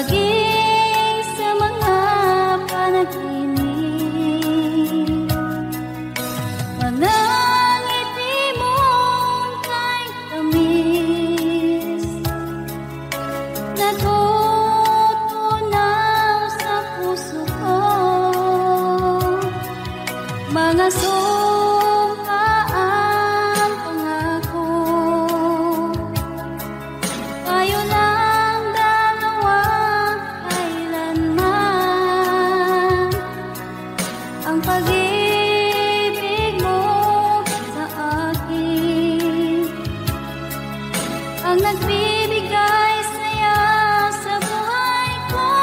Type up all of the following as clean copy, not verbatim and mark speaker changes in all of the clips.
Speaker 1: maging sa mga panaginip. Manangiti mong kay tamis, natutunaw sa puso ko. Mga sumpaang pangako, tayo lang dalawa kailanman. Ang pag-ibig mo sa akin ang nagbibigay saya sa buhay ko.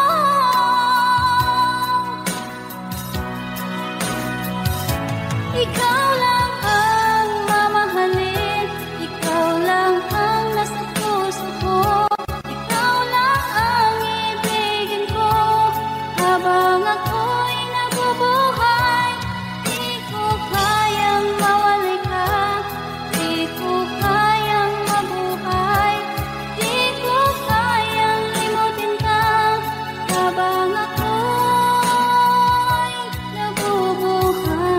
Speaker 1: Ikaw lang ang mamahalin, ikaw lang ang nasa puso ko. Ikaw lang ang ibigin ko habang ako'y nabubuhay. Di ko kayang mawalay ka, di ko kayang mabuhay, di ko kayang limutin ka habang ako'y nabubuhay.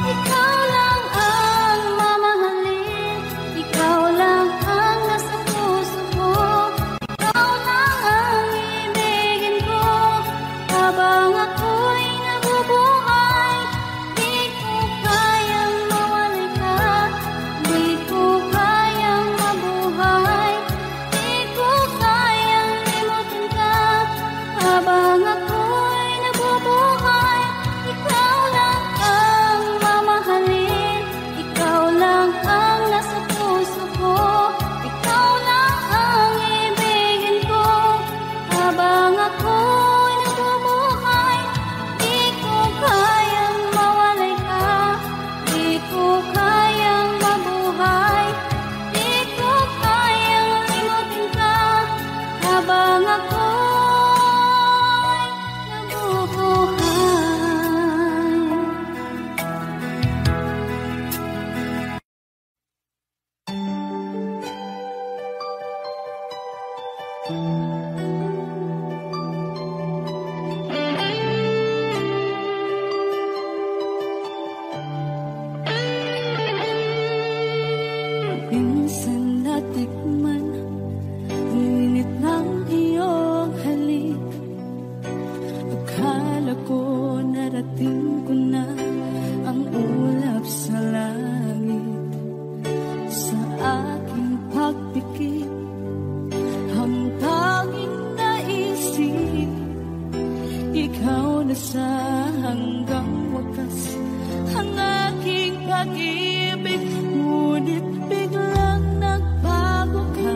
Speaker 1: Ikaw lang ang mamahalin, ikaw lang ang nasa puso ko. Ikaw lang ang ibigin ko habang ako'y nabubuhay. Di ko kayang mawalay ka, di ko kayang mabuhay, di ko kayang limutin ka habang ako'y nabubuhay. Ikaw lang ang mamahalin, ikaw lang ang nasa puso ko. Ikaw lang ang ibigin ko habang ako'y nabubuhay. Di ko kayang mawalay ka, di ko kayang mabuhay, di ko kayang limutin ka habang ako'y nabubuhay. Minsan natikman ang init ng iyong halik. Akala ko narating ko na ang ulap sa langit. Sa aking pagpikit, ang tanging naisip, ikaw na sa hanggang wakas ang aking pag-ibig. Ngunit biglang nagbago ka,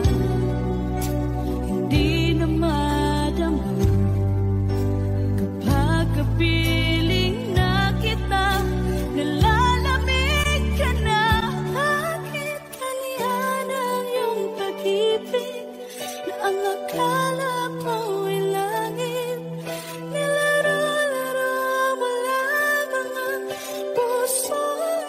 Speaker 1: hindi na madama kapag kapiling na kita. Nalalamig ka na, bakit kaliyan ang iyong pag-ibig na ang akala ko'y langit? Nilaro-laro mo lamang ang pusong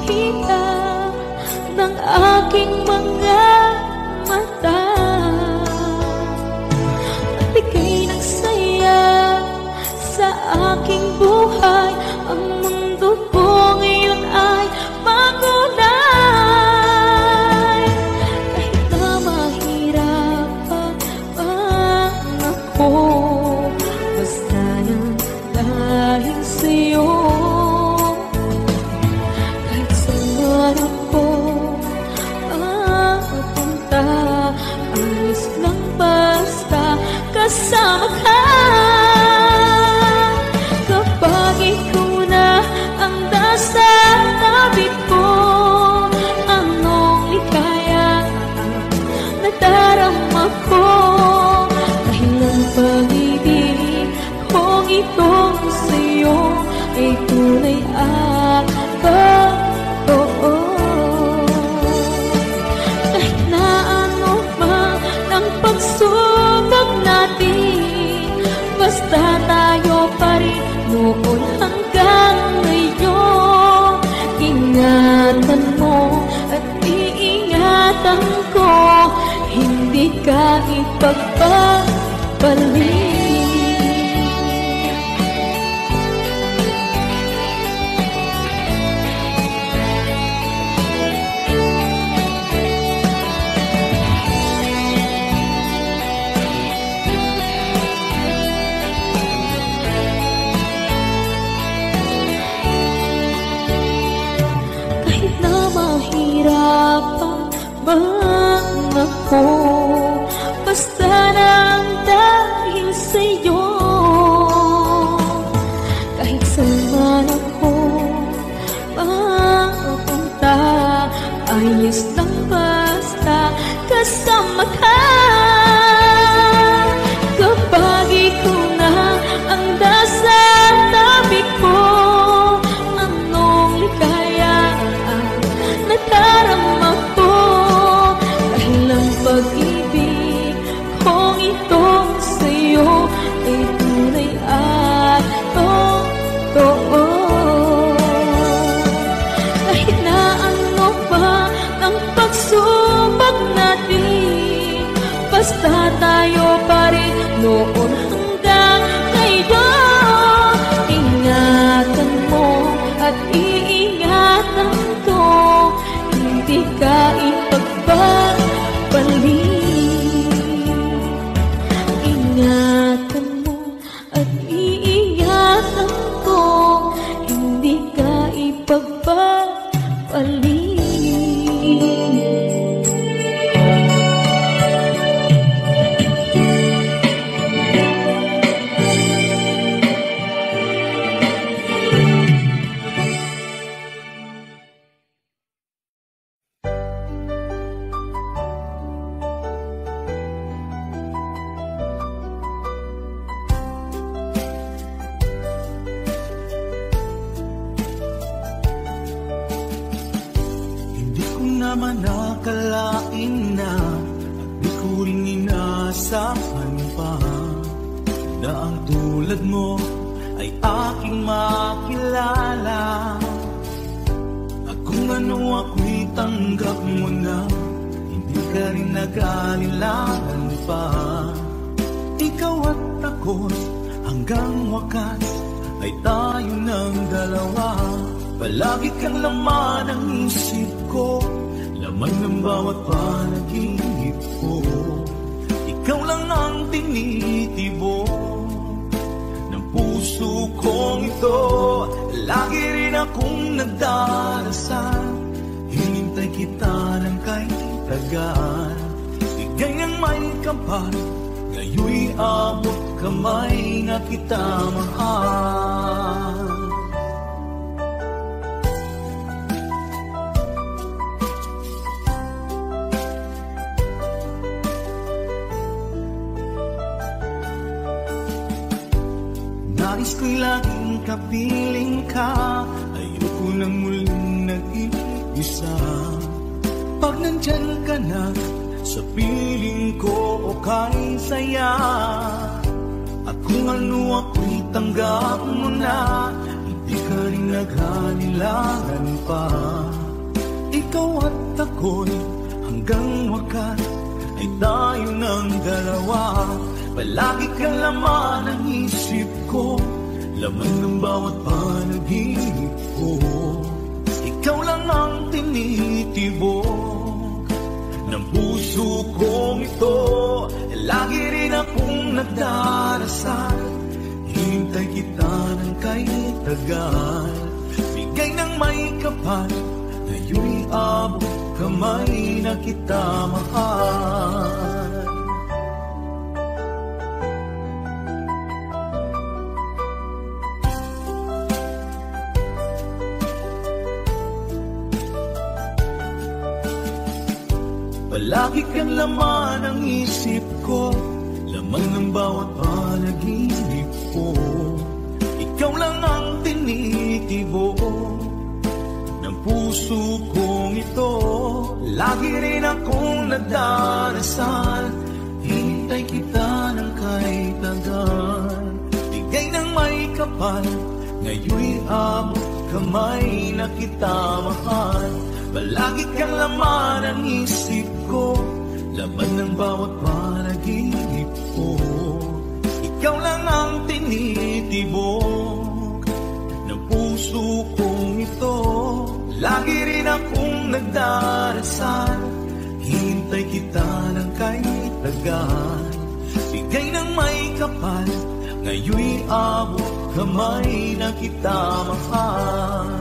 Speaker 1: makita ng aking mga mata. At ika'y nagsaya sa aking buhay. Ang mundo ko ngayon ay makulay. Kahit na mahirapan ako, basta na dahil sa'yo. Kahit saan ako mapunta, alis lang basta kasama ka. Kapag ikaw na ang nasa tabi ko, anong likaya nadarama ko. Dahil ang pag-ibig kong itong sa'yo ay tunay at totoo. Kahit na ano man ang pagsubok natin, basta tayo pa rin noon hanggang ngayon. Ingatan mo at iingatan ko, hindi ka ipagpapalik. Mahirapan man ako, basta lang dahil sa'yo. Kahit saan ako mapunta, ayos lang basta kasama ka. Kapag ikaw na ang nasa tabi ko, anong likaya nadarama ko. Dahil ang pag-ibig kong itong sa'yo ay tunay at totoo. Kahit na ano pa ang pagsubok natin, basta tayo pa rin noon hanggang ngayon. Ingatan mo at iingatan ko, hindi ka ipagpapalik. Ingatan mo at iingatan ko, hindi ka ipagpapalik.
Speaker 2: naman nakalain na at di ko rin inaasahan pa na ang tulad mo ay aking makilala. At kung ano ako'y tanggap mo na, hindi ka rin nag-alilangan pa. Ikaw at ako hanggang wakas ay tayo ng dalawa. Palagi kang laman ng isip ko, laman ng bawat panaginip ko. Ikaw lang ang tinitibo ng puso kong ito. Lagi rin akong nagdarasal, hinintay kita ng kahit tagal. Igay ng may kapal, ngayoy abot kamay na kita mahal. Nais ko'y laging kapiling ka, ayoko nang muling nag-iisa. Pag nandyan ka na sa piling ko, okay saya. At kung ano ako'y tanggap mo na, hindi ka rin naghalilangan pa. ko'y hanggang wakas ay tayo ng dalawa. Palagi ka laman ng isip ko, laman ng bawat panaginip ko. Ikaw lang ang tinitibok ng puso kong ito. Lagi rin akong nagdarasal, hintay kita ng kay tagal. Bigay ng may kapal, ngayon'y abot kamay na kita mahal. Palagi kang laman ng isip ko, laman ng bawat panaginip ko. Ikaw lang ang tinitibok ng puso kong ito. Lagi rin akong nagdarasal, hintay kita ng kay tagal. Bigay ng may kapal, ngayon'y abot kamay na kita mahal. Palagi kang laman ng isip ko, laman ng bawat panaginip ko. Ikaw lang ang tinitibok ng puso kong ito. Lagi rin akong nagdarasal, hintay kita ng kay tagal. Bigay ng may kapal, ngayon'y abot kamay na kita mahal.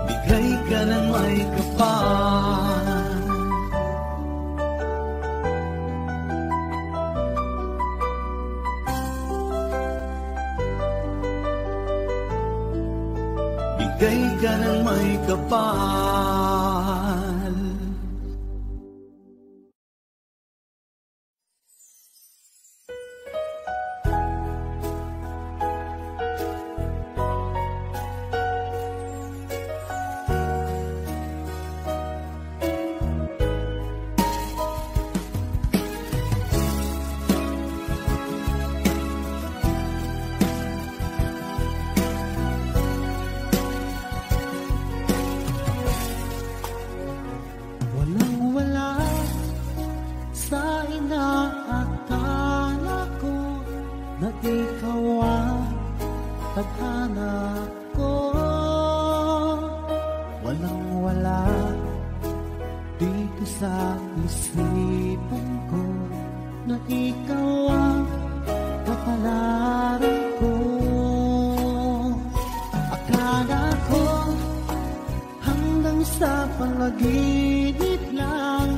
Speaker 2: Bigay ka ng may kapal, bigay ka ng may kapal.
Speaker 3: Panaginip lang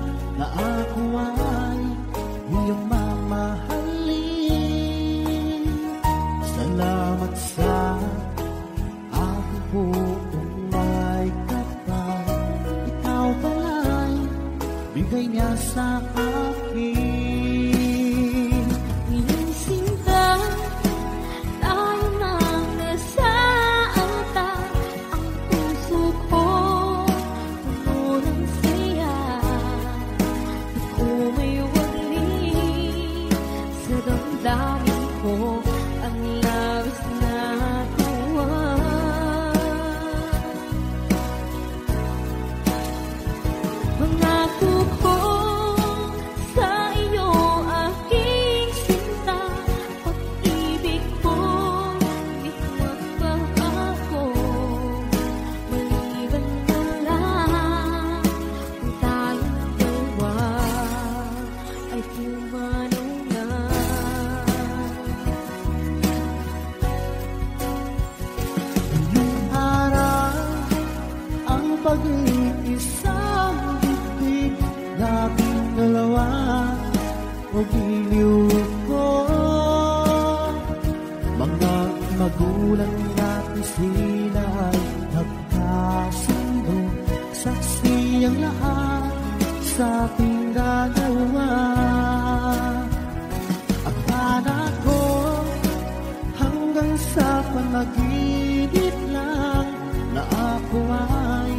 Speaker 3: na ako ay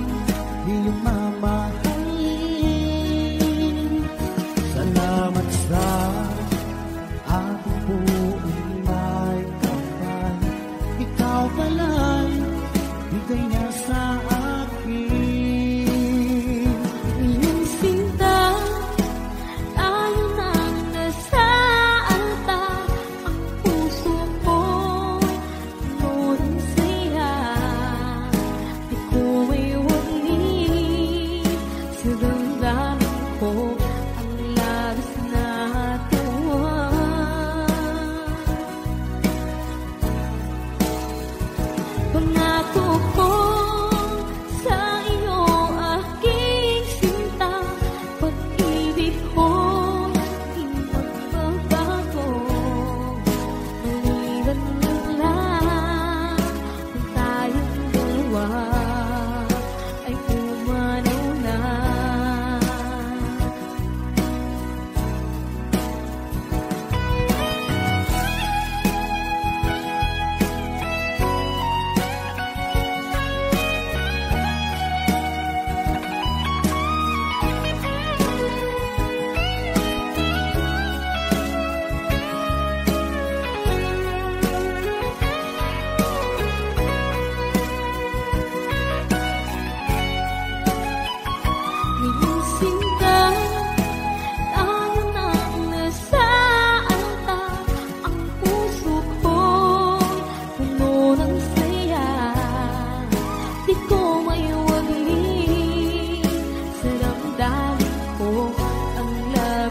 Speaker 3: iyong mamahalin. Salamat sa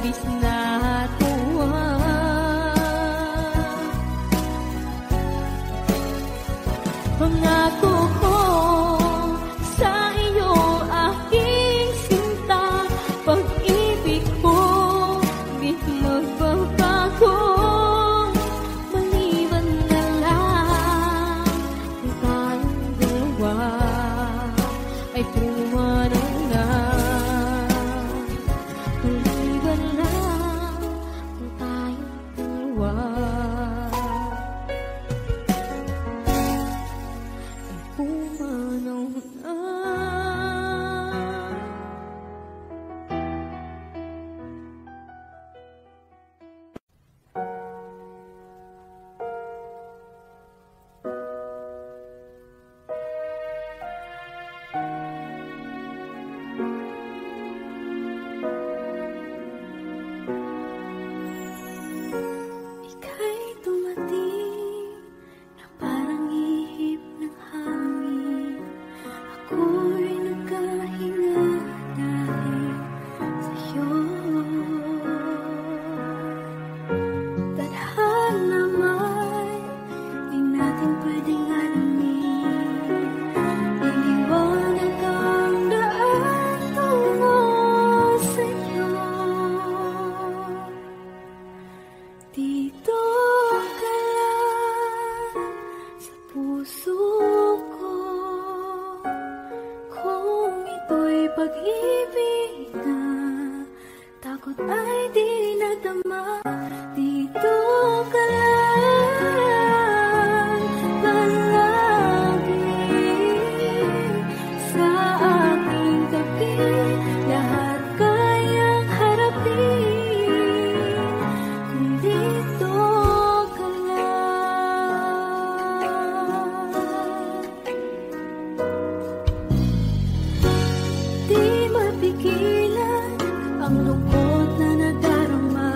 Speaker 1: labis na tuwa. Pangako ko sa iyo, aking sinta, pag-ibig ko di magbabago. Maliban na lang kung tayong dalawa ay pumarang na. Maliban lang kung tayong dalawa ay pumanaw na. Ika'y dumating na parang ihip ng hangin. Ako'y nagkahinga dahil sa'yo. Tadhana may di natin pwedeng alamin. Iniwanag ang daan tungo sa'yo. Dito ka lang sa puso ko. Kung ito'y pag-ibig na takot ay di nadama. Dito ka lang palagi sa aking tabi. Lahat kayang harapin kung dito ka lang. Di mapigilan ang lungkot na nadarama.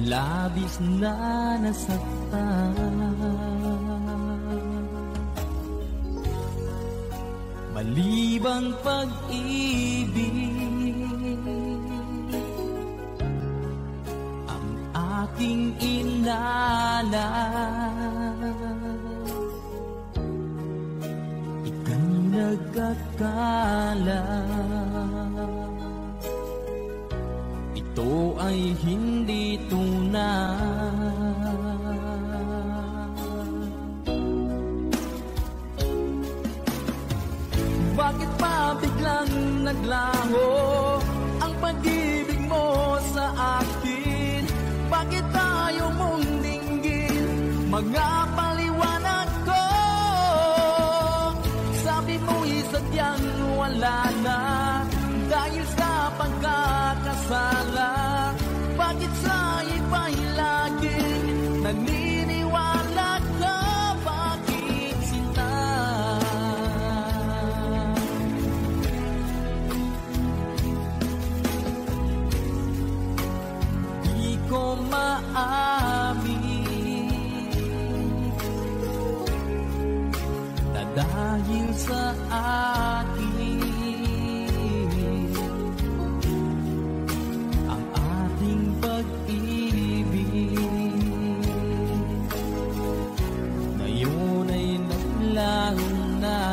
Speaker 4: labis na nasaktan. Malibang pag-ibig ang aking inalay, ika'y nagkakala. Ito ay hindi tunay. Bakit pa biglang naglaho ang pag-ibig mo sa akin? Bakit tayo mong dinggin mga paliwanag ko? Sabi mo'y sadyang wala na dahil sa pagkakasala. Bakit sa iba'y laging naniniwala ka? Bakit sinta? Di ko maamin na dahil sa akin pag-ibig ngayon ay naglaho na.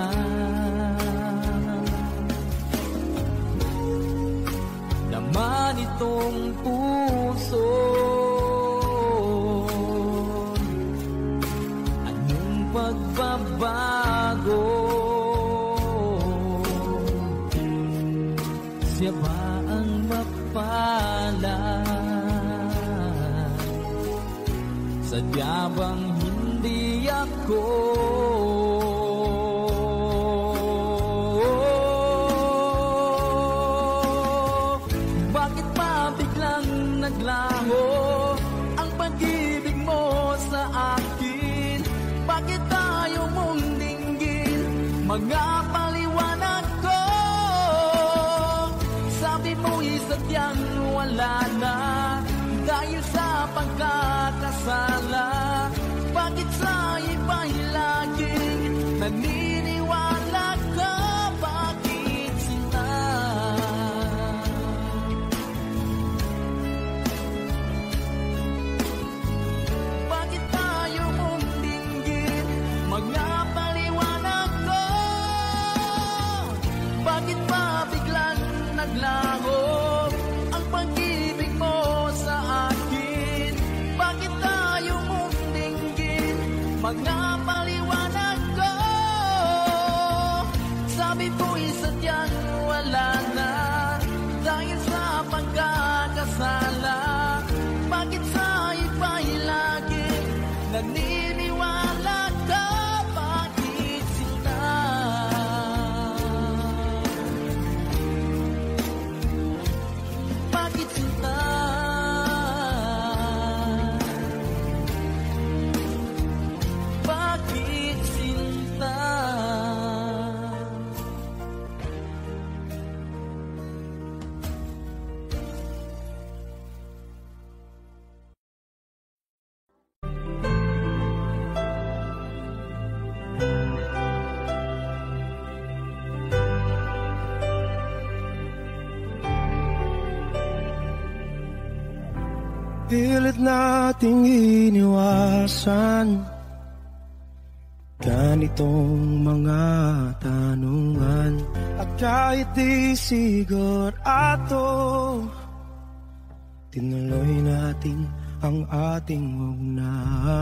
Speaker 4: Naman itong puso, anong pagbabago? Siya ba ang mapalad? Sadya bang hindi ako? Bakit pa biglang naglaho ang pag-ibig mo sa akin? Bakit tayo mong dinggin mga paliwanag ko? Sabi mo'y sadyang wala na dahil sa pagkakasala. Bakit sa iba'y laging naniniwala ka? Bakit sinta? Bakit tayo mong dinggin mga paliwanag ko? Bakit pa biglang naglaho ang pag-ibig mo sa akin? Bakit tayo mong dinggin mga paliwanag ko? Sabi mo'y sadyang wala na dahil sa pagkakasala. Bakit sa iba'y laging naniniwala ka? Bakit sinta? Bakit sinta? Bakit sinta?
Speaker 3: Pilit nating iniwasan ganitong mga tanungan. At kahit di sigurado, tinuloy natin ang ating ugnayan.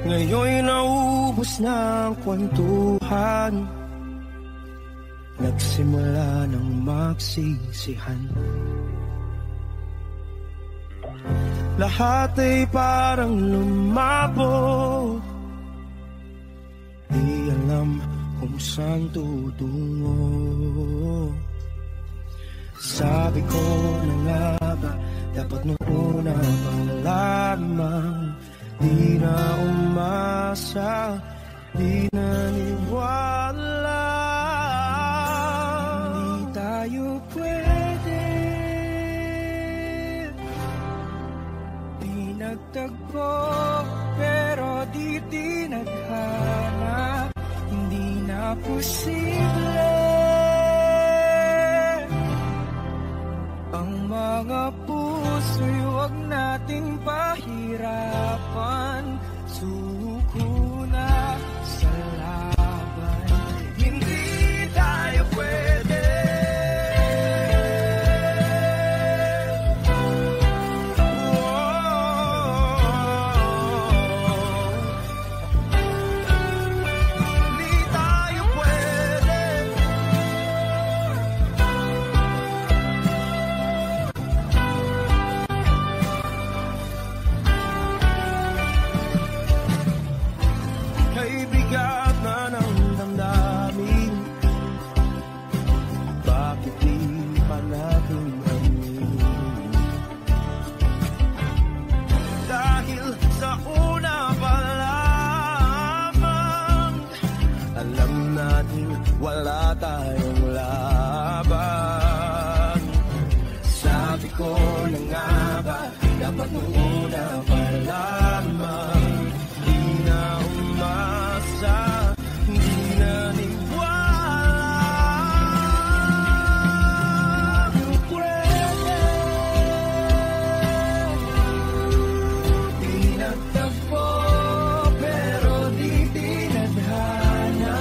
Speaker 3: Ngayon'y naubos na ang kwentuhan, nagsimula ng magsisihan. Lahat ay parang lumabo, di alam kung saan tutungo. Sabi ko na nga ba, dapat nung una pa lamang, di na umasa, di naniwala. Di tayo pwede
Speaker 5: nagtagpo, pero di tinadhana. Hindi na posible ang mga puso'y huwag nating pahirapan. Suko na sa laban, hindi tayo pwede.
Speaker 2: Wala tayong laban. Sabi ko na nga ba, dapat nung una pa lamang. Di na umasa, di na niwala. Pwede pinagtagpo, pero di tinadhana.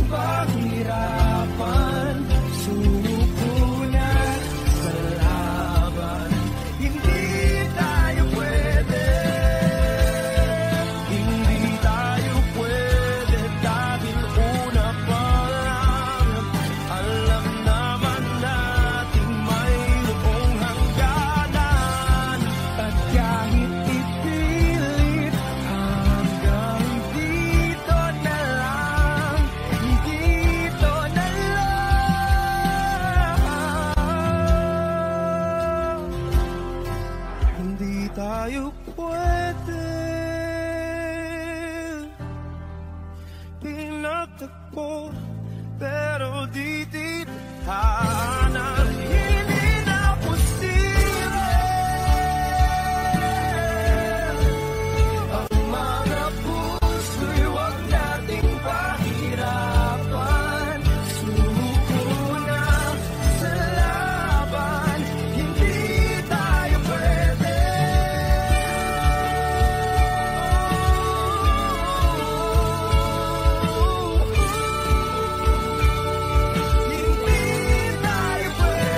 Speaker 2: Paghirapan, suko na sa laban. Hindi tayo pwede, hindi tayo pwede. Dahil una pa lang, alam naman natin mayroong hangganan. At kahit ipilit hanggang dito na lang, hindi tayo pwede. Pinagtagpo, pero di tinadhana. Hindi na posible ang mga puso'y huwag nating pahirapan. Suko na sa laban, hindi tayo pwede. Hindi tayo pwede.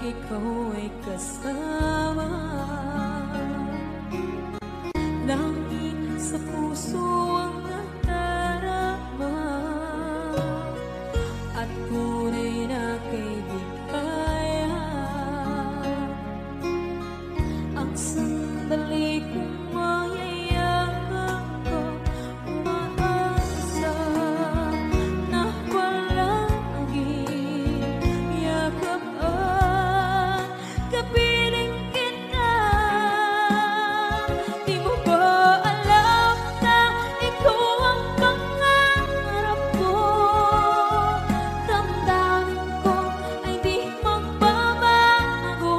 Speaker 1: ikaw ay kasama. Langit sa puso ang nadarama, at tunay na kaibigan. Ang sandali kong mayayakap ko, umaasa na palaging yakap at kapiling kita. Di mo ba alam na ikaw ang pangarap ko? Damdamin ko ay di magbabago.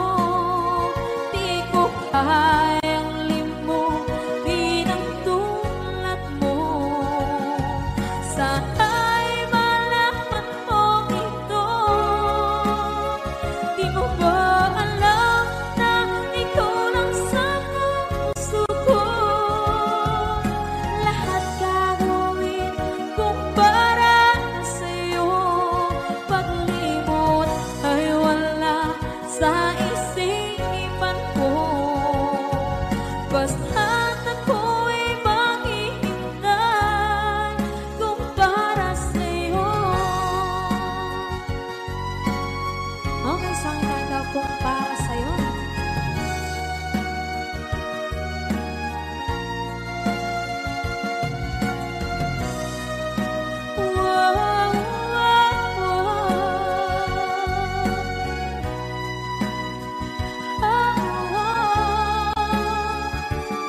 Speaker 1: Di ko kayang limutin ang tulad mo. Sana'y malaman mo ito. Di mo ba alam na ikaw lang sa puso ko? Lahat gagawin kung para sa'yo. Paglimot ay wala sa isipan ko. Basta't ako'y maghihintay kung para sa'yo. Okay, saan ka kung para sa'yo?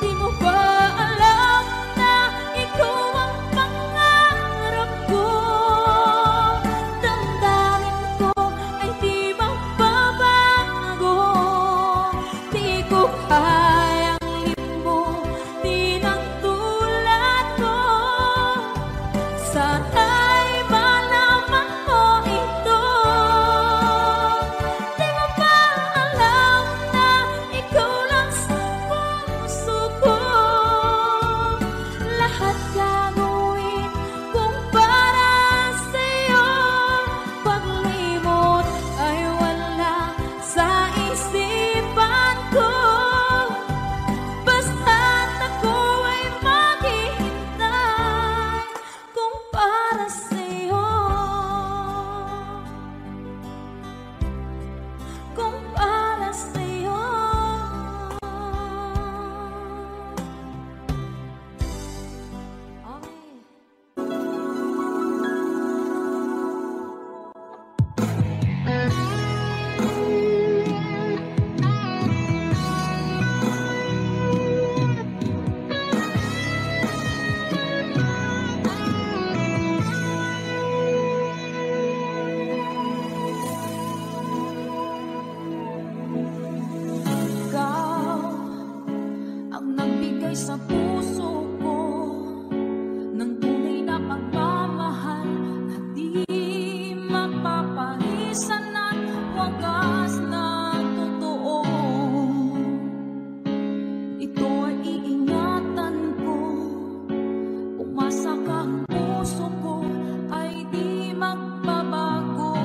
Speaker 1: Di mo ba alam na ikaw ang pangarap ko? Damdamin ko ay di magbabago. Di ko kayang limutin ang tulad ko. Sana'y malaman mo ito. Di mo ba alam na ikaw lang sa puso ko? Lahat gagawin kung para sa'yo. Paglimot ay wala sa isipan ko. Basta't ako ay maghihintay kung para sa'yo. Kung para sa'yo. Okay. Ikaw ang nagbigay sa puso ko ng tunay na pagmamahal na di mapapalisan at wagas na totoo. Ito ay iingatan ko, umasa ka ang puso ko ay di magbabago.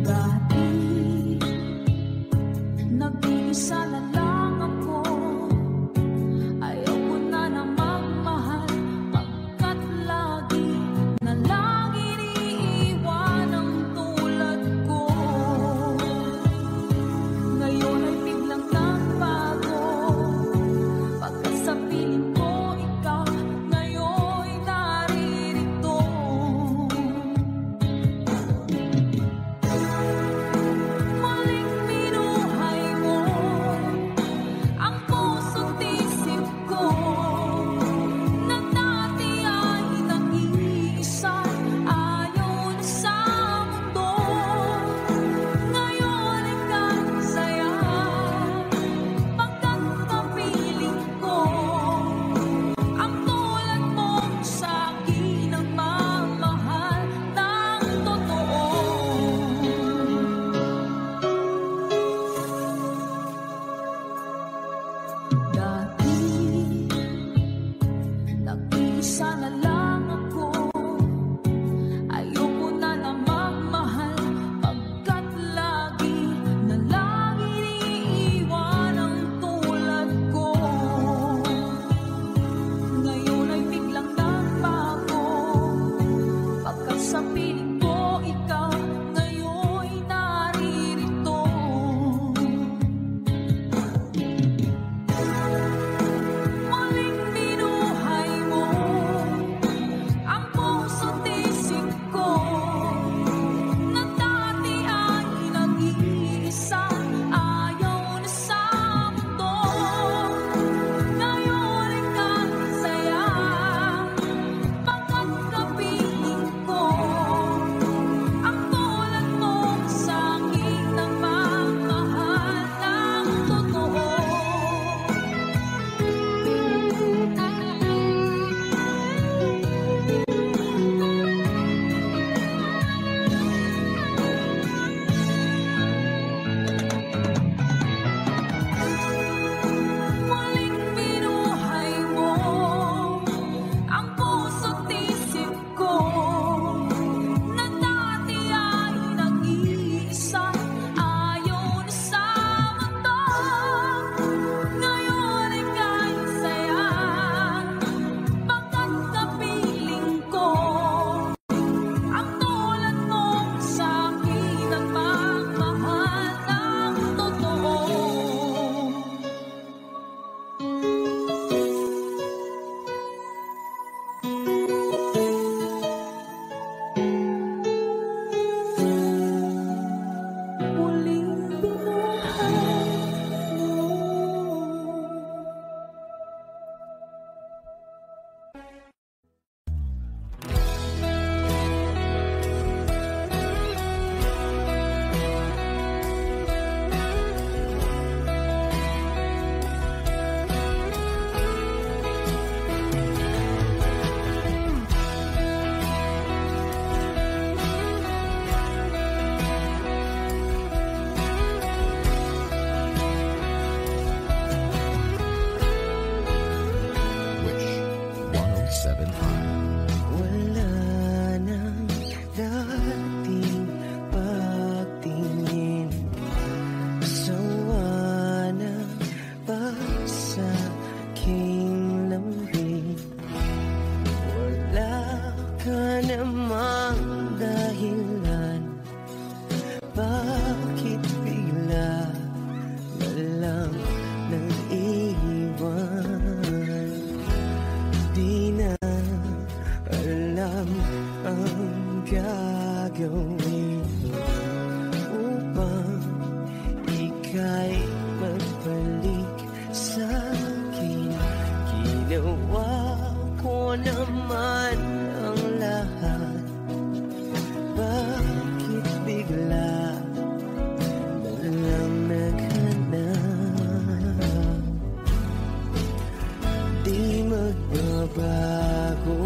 Speaker 1: Dati nag-iisa na lang ako, ayaw ko na na magmahal, pagkat lagi na lang iniiwan ang tulad ko. Ngayon ay biglang nagbago, pagkat sa piling ko ikaw ngayon naririto. Muling minuhay mo ang puso't isip ko, na dati ay nag-iisa, ayaw na sa mundo. Ngayon ay kasaya, pagkat kapiling ko ang tulad mo sa akin ang mamahal ng totoo. Dati nag-iisa na lang ako, ayoko na na magmahal, pagkat
Speaker 3: Wala nang dating pagtingin, sawa na pa sa aking lambing. Wala ka namang dahilan, bakit bigla na lang nang iwan? Di na alam ang gagawin upang ika'y magbalik sa'kin. Ginawa ko naman ang lahat, bakit bigla na lang naghanap? Di magbabago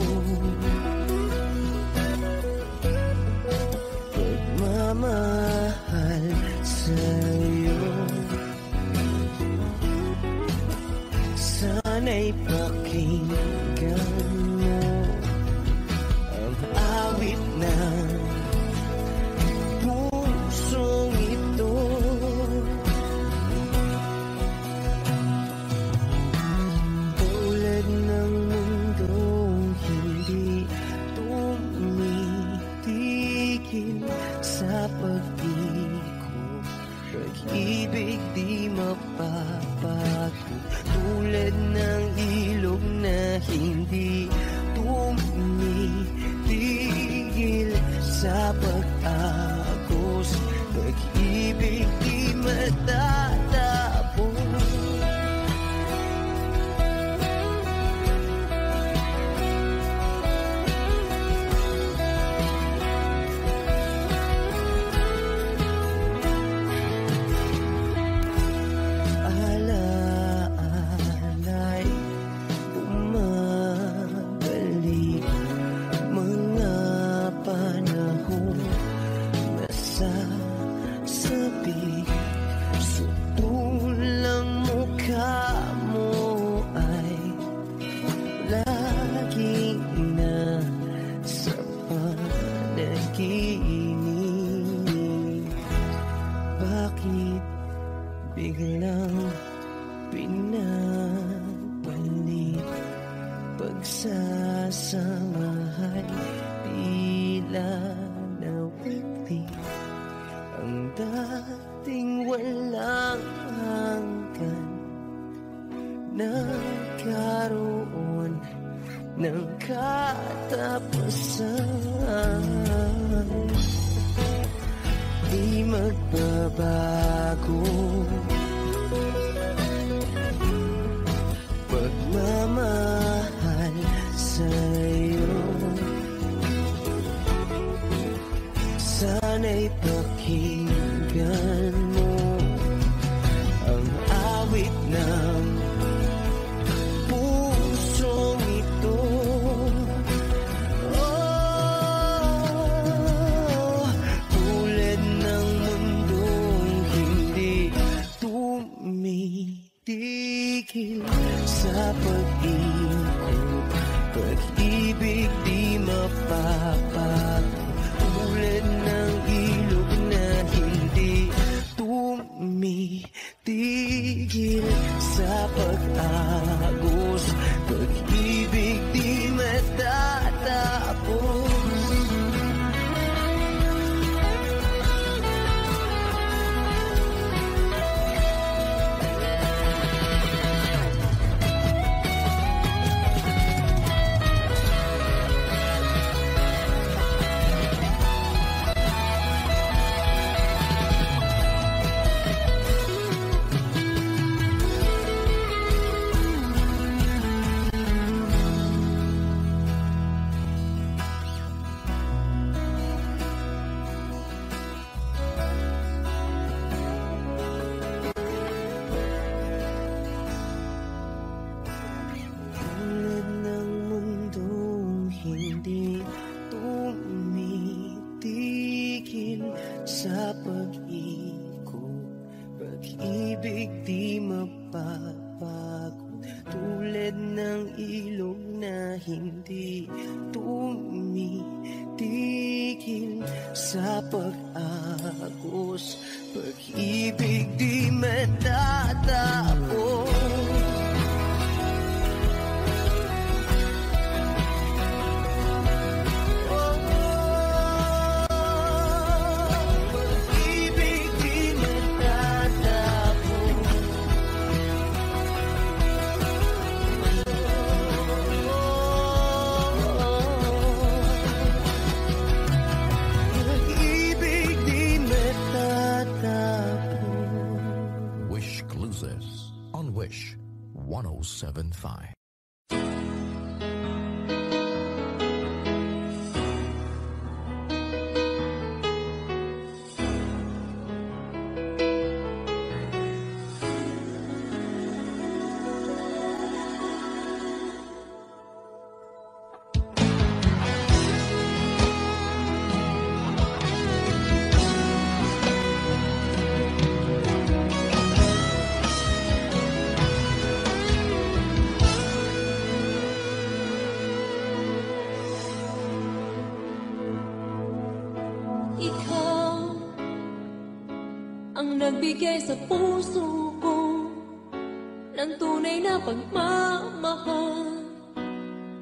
Speaker 3: pagmamahal sa'yo. Sana'y pakinggan mo ang awit ng pusong ito. Tulad ng mundong hindi tumitigil sa pag-ikot, pag-ibig di mapapago. Tulad ng ilog na hindi tumitigil sa pag-agos, pag-ibig di matatapos. Alaala'y bumabalik, mga panahon nasasabi. Sutulang mukha mo ay lagi na sa panaginip. Bakit biglang pinapalit? Pagsasamahay tila nawagli, ang dating walang hanggan nagkaroon ng katapusan. Di magbabago pagmamahal sa'yo. Sana'y pakinggan mo ang awit ng pusong ito. Tulad ng mundong hindi tumitigil sa pag-ikot, pag-ibig di mapapago. Tulad ng ilog na hindi tumitigil sa pag-agos, pag-ibig di matatapos. sa pag-ikot, pag-ibig di mapapagod, tulad ng ilog na hindi tumitigil sa pag-agos. Pag-ibig di matatapos.
Speaker 6: On Wish 107.5.
Speaker 1: Nagbigay sa puso ko ng tunay na pagmamahal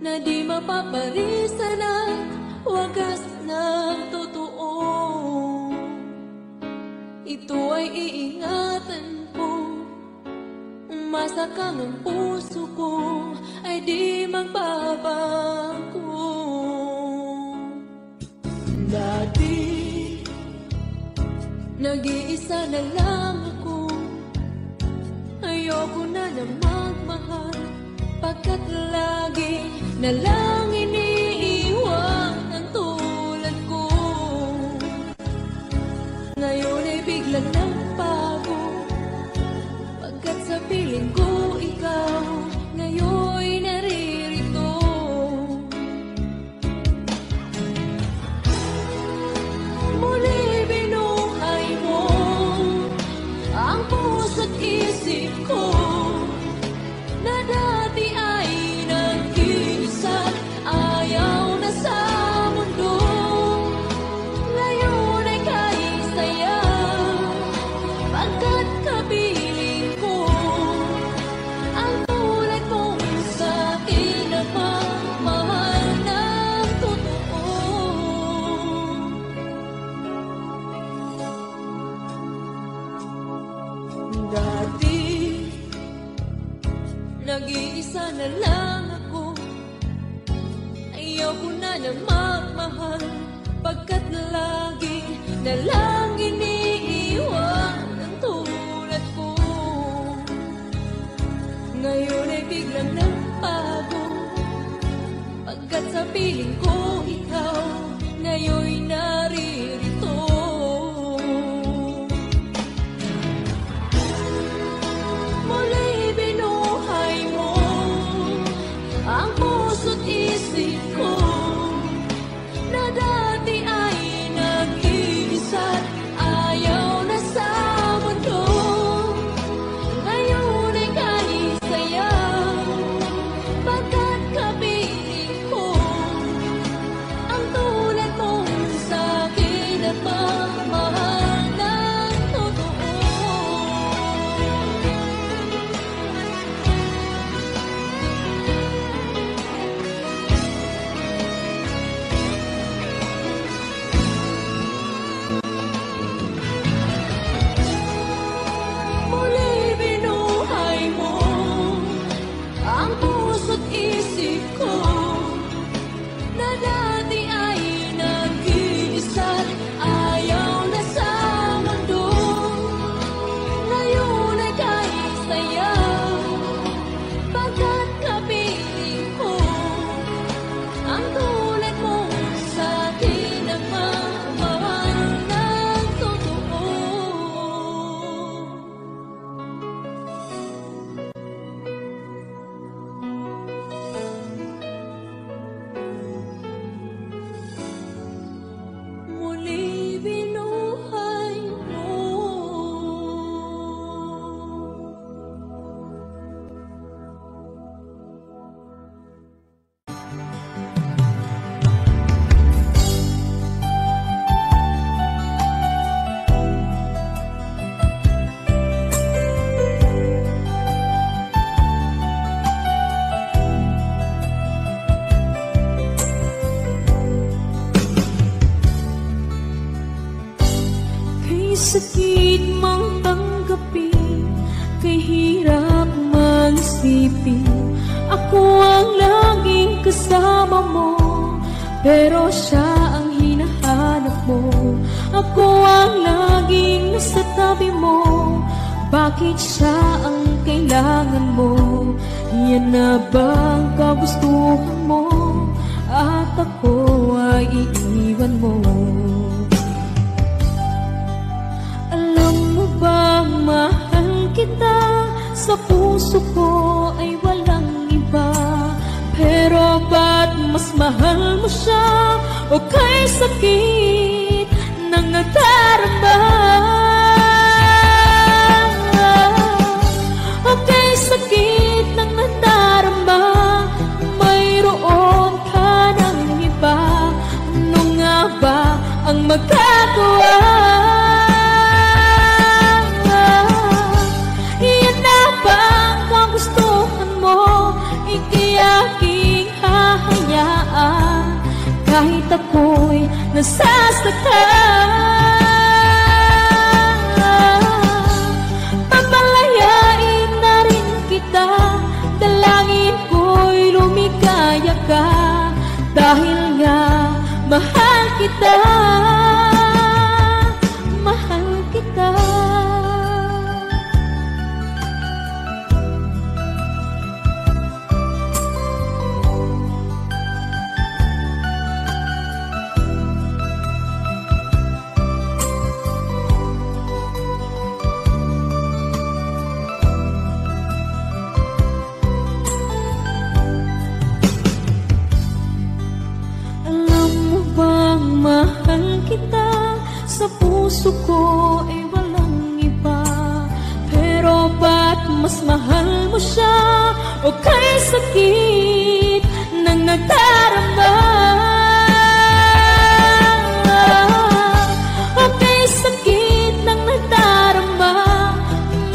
Speaker 1: na di mapaparisan at wagas na totoo. Ito ay iingatan ko, umasa kang ang puso ko ay di magbabago. Dati nag-iisa na lang ako, ayoko na na magmahal, pagkat lagi na lang iniiwan ang tulad ko. Ngayon ay biglang nagbago, pagkat sa piling ko ikaw ngayon naririto. Muli puso't isip ko na dati ay nag-iisa, ayaw na sa mundo. Ngayon ay kahit saya, pagkat kapiling ko ang tulad mong sa akin na pagmahal ng totoo. Dati, nag-iisa na lang ako, ayaw ko na na magmahal, pagkat lagi na lang iniiwan ang tulad ko. Ngayon ay biglang nagbago, pagkat sa piling ko ikaw ngayon naririto. Ang puso't isip ko na dati ay nag-iisa, ayaw na sa mundo. Ngayon ay kahit saya, pagkat kapiling ko ang tulad mong sakit mang tanggapin, kay hirap man isipin. Ako ang laging kasama mo, pero siya ang hinahanap mo. Ako ang laging nasa tabi mo, bakit siya ang kailangan mo? Yan na bang kagustuhan mo, at ako ay iiwan mo? Alam mo bang mahal kita, sa puso ko ay walang iba. Pero ba't mas mahal mo siya, o kay sakit ng nadarama? O kay sakit ng nadarama, mayroon ka ng iba. Ano nga ba ang magagawa? Iyan na ba ang kagustuhan mo, ikayaking hahayaan kahit ako'y nasasaktan? Papalayain na rin kita, dalangin ko'y lumikaya ka, dahil nga mahal kita, mahal kita. Mahal kita, sa puso ko ay walang iba. Pero ba't mas mahal mo siya, o kay sakit ng nadarama? O kay sakit ng nadarama,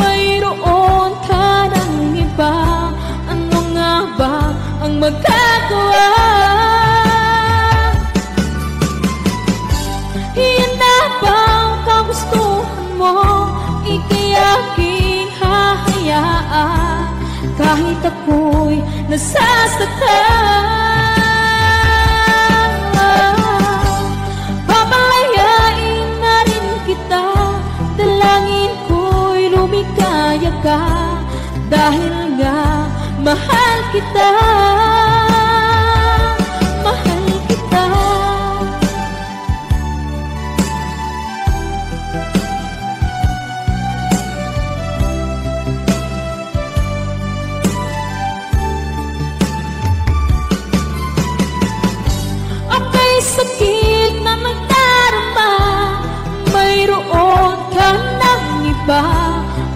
Speaker 1: mayroon ka ng iba. Ano nga ba ang magagawa? Iyan na ba ang kagustuhan mo, ikayaking hahayaan kahit ako'y nasasaktan? Papalayain na rin kita, dalangin ko'y lumikaya ka, dahil nga mahal kita, mahal kita. Sakit na magdarama, mayroon ka ng iba.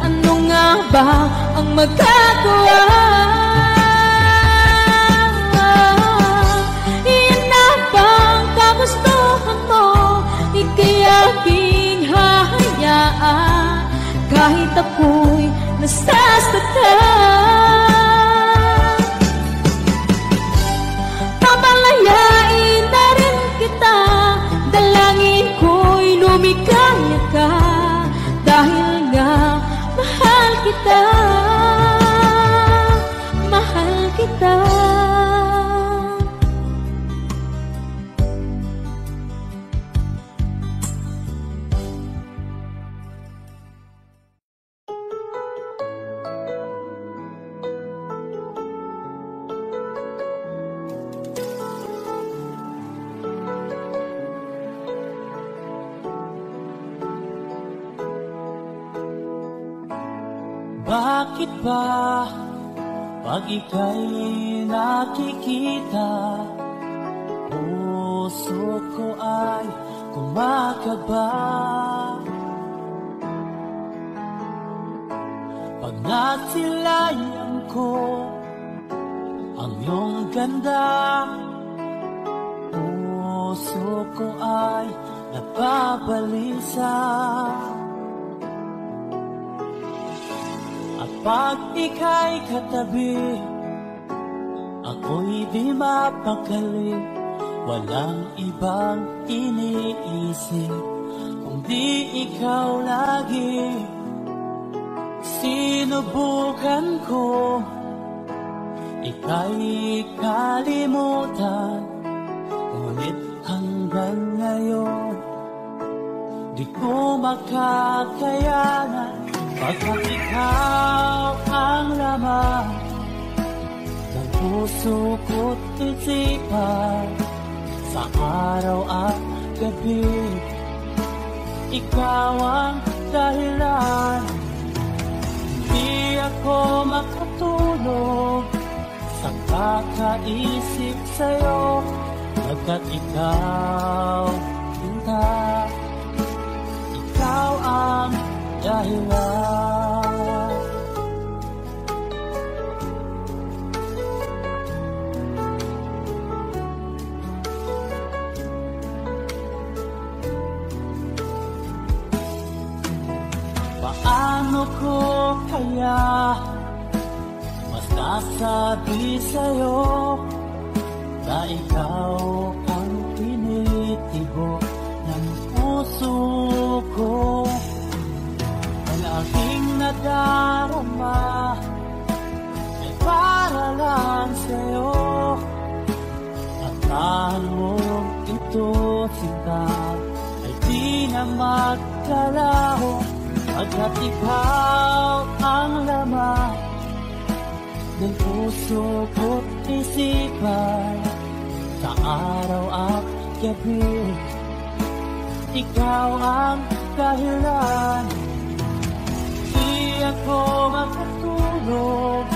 Speaker 1: Ano nga ba ang magagawa? Iyan na ba ang kagustuhan mo, ikayaking hahayaan kahit ako'y nasasaktan? Papalayain na rin kita, dalangin ko'y lumikaya ka, dahil nga mahal kita, mahal kita.
Speaker 4: Bakit ba pag ika'y nakikita, puso ko ay kumakaba? Pag nasilayan ko ang iyong ganda, puso ko ay nababalisa. Pag ika'y katabi, ako'y di mapakali. Walang ibang iniisip, kung Hindi ikaw lagi, sinubukan ko ika'y kalimutan, ngunit hanggang ngayon di ko makakayanan, pagkat ikaw ang laman ng puso ko't isipan. Sa araw at gabi, ikaw ang dahilan. Hindi ako makatulog sa kakaisip sa'yo, pagkat ikaw, sinta, ikaw ang dahilan. Paano ko kaya masasabi sa'yo na ikaw ang tinitibo ng puso ko? Ang aking nadarama ay para lang sa'yo. Asahan mo ito, sinta, ay di na magkalaho, pagkat ikaw ang laman ng puso ko't isipan. Sa araw at gabi, ikaw ang dahilan. Di ako makatulog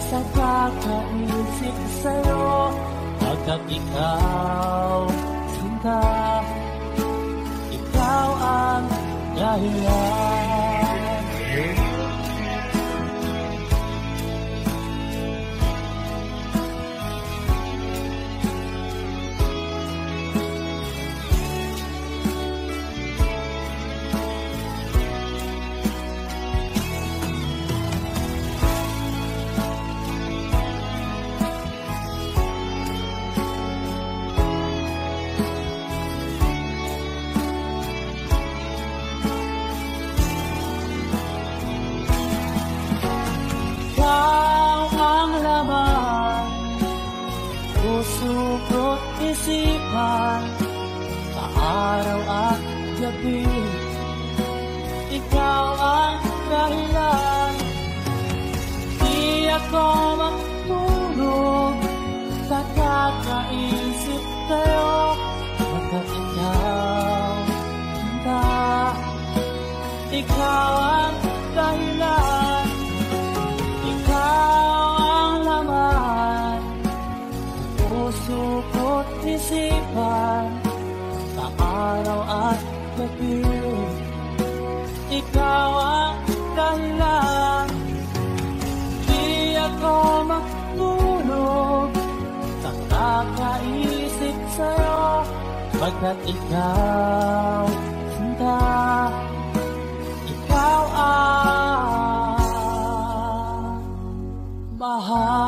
Speaker 4: sa kakaisip sa'yo, pagkat ikaw, sinta, ikaw ang dahilan. Puso ko't isipan, sa araw at gabi, ikaw ang dahilan. Di ako matulog sa kakaisip sa'yo, pagkat ikaw, sinta, ikaw ang dahilan. Ikaw ang laman, puso ko't isipan, sa araw at gabi, ikaw ang dahilan. Di ako matulog sa kakaisip sa'yo, pagkat ikaw, sinta, ikaw ang mahal.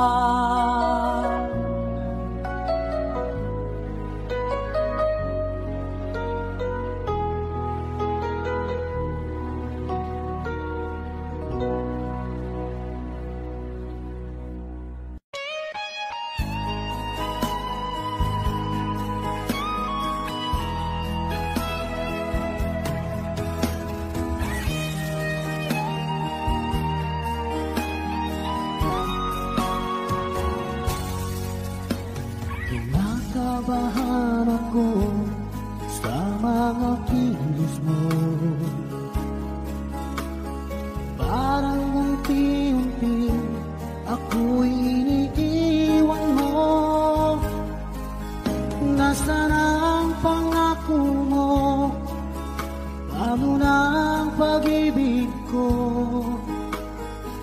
Speaker 3: Kinakabahan ako sa mga kilos mo, parang unti-unti ako'y iniiwan mo. Nasaan ang pangako mo? Paano na ang pag-ibig ko?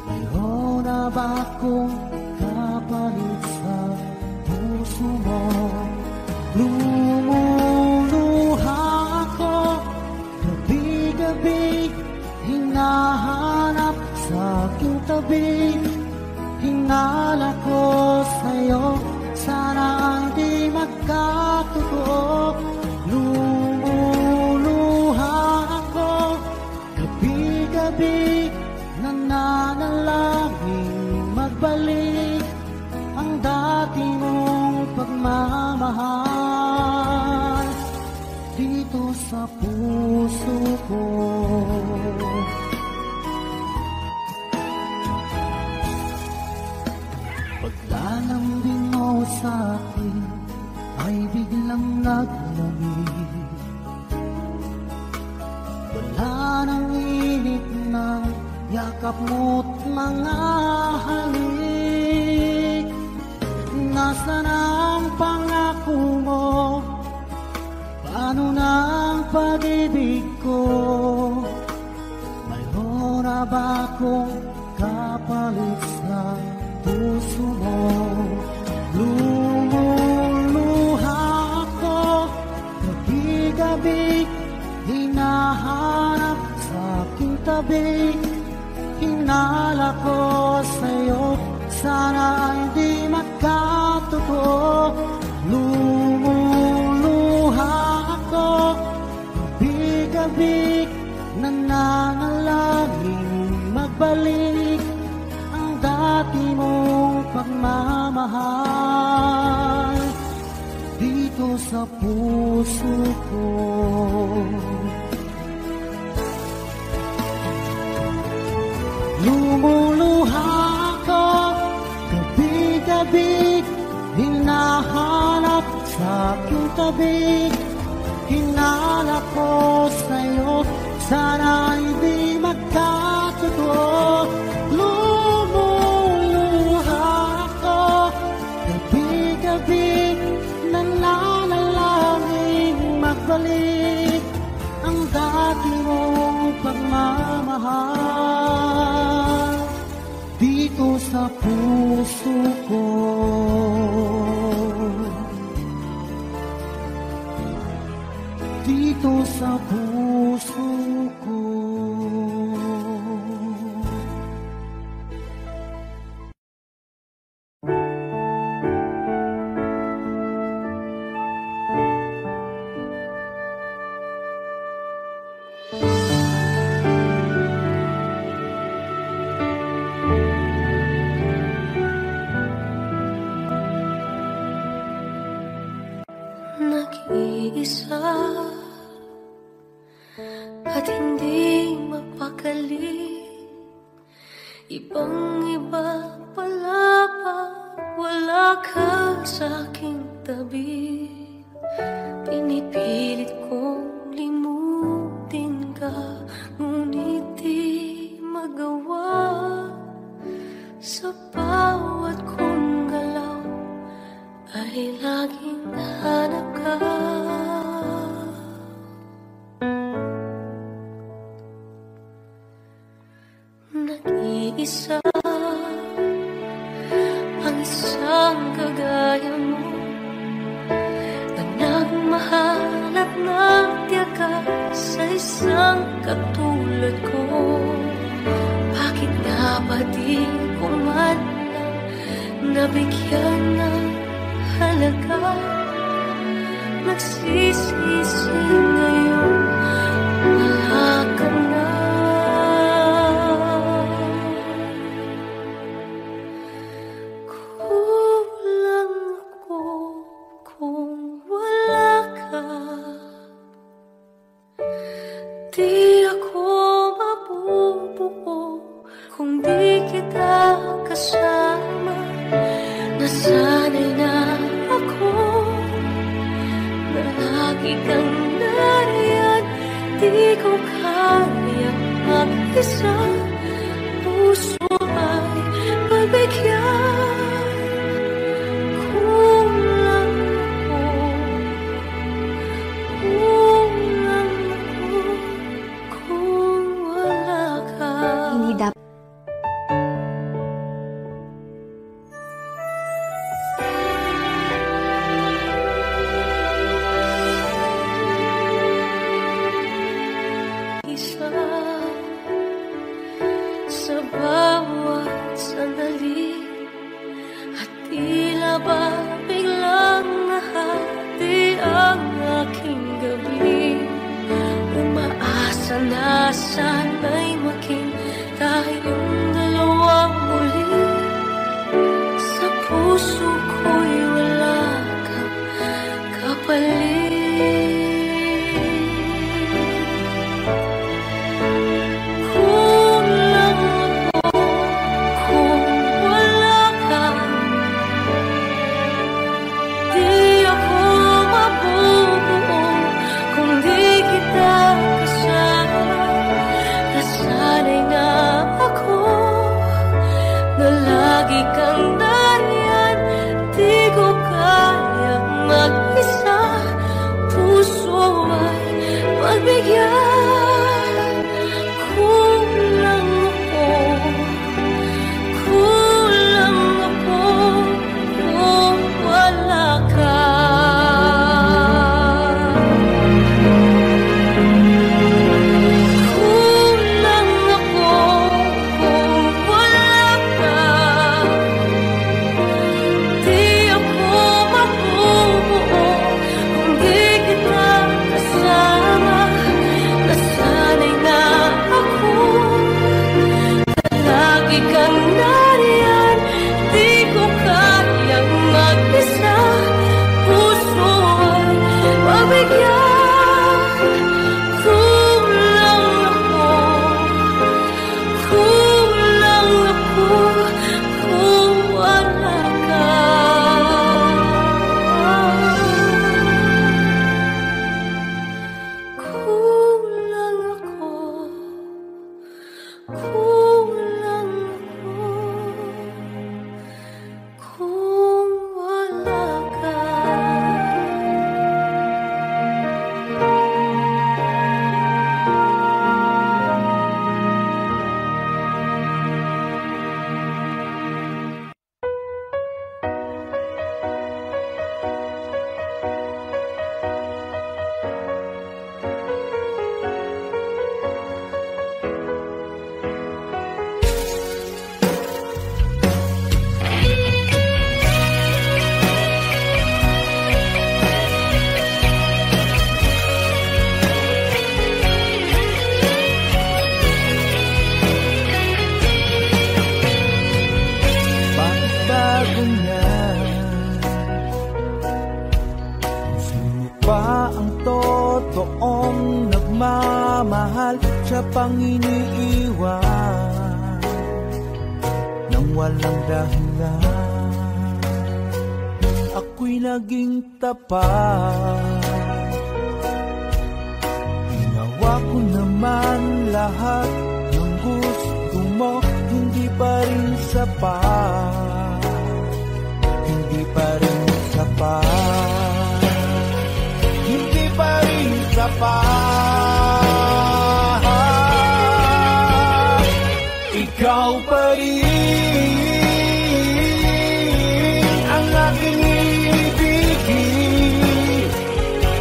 Speaker 3: Mayroon na ba akong kapalit sa puso mo? Lumuluha ako gabi-gabi, hinahanap sa aking tabi. Hinala ko sa'yo, sana ay di magkatotoo. Lumuluha sa puso ko. Paglalambing mo sa akin ay biglang naglamig. Wala nang init ng yakap mo't mga halik. Nasaan ang pangako mo? Paano na ang pag-ibig ko? Mayroon na ba akong kapalit sa puso mo? Lumuluha ako, gabi-gabi, hinahanap sa aking tabi. Hinala ko sa'yo, sana hindi magkatotoo. Lumuluha ako, gabi-gabi, nananalangin magbalik ang dati mong pagmamahal dito sa puso ko. Lumuluha ako, gabi-gabi, hinahanap sa aking tabi. Hinala ko sa'yo, sana hindi magkatotoo. Lumuluha ako, gabi-gabi, nananalangin magbalik ang dati mong pagmamahal dito sa puso ko. Dito sa puso ko.
Speaker 1: Nag-iisa at hindi mapakali, ibang-iba pala pag wala ka sa aking tabi. Pinipilit kong limutin ka, ngunit di magawa. Sa bawat kong galaw ay laging hanap ka. Nag-iisa ang isang kagaya mo na nagmahal at nagtiyaga sa isang katulad ko. Bakit nga ba di ko man lang nabigyan ng halaga? Nagsisisi ngayon, wala ka na. Kulang ako kung wala ka. Di ako mabubuo kung di kita kasama. Nasanay na ako na lagi kang nariyan. Di ko kaya mag-isa, puso ay pagbigyan. Kulang ako kung wala ka.
Speaker 7: Hindi dapat
Speaker 1: isa sa bawat sandali, at tila ba biglang nahati ang aking gabi. Umaasa na sana'y maging tayong dalawang muli. Sa puso ko'y wala kang kapalit. mabigyan. Kulang ako kung wala ka.
Speaker 5: Siya pang iniiwan nang walang dahilan. Ako'y naging tapat, ginawa ko naman lahat ng gusto mo. Hindi pa rin sapat, hindi pa rin sapat, hindi pa rin sapat. Ikaw pa rin ang aking ibigin.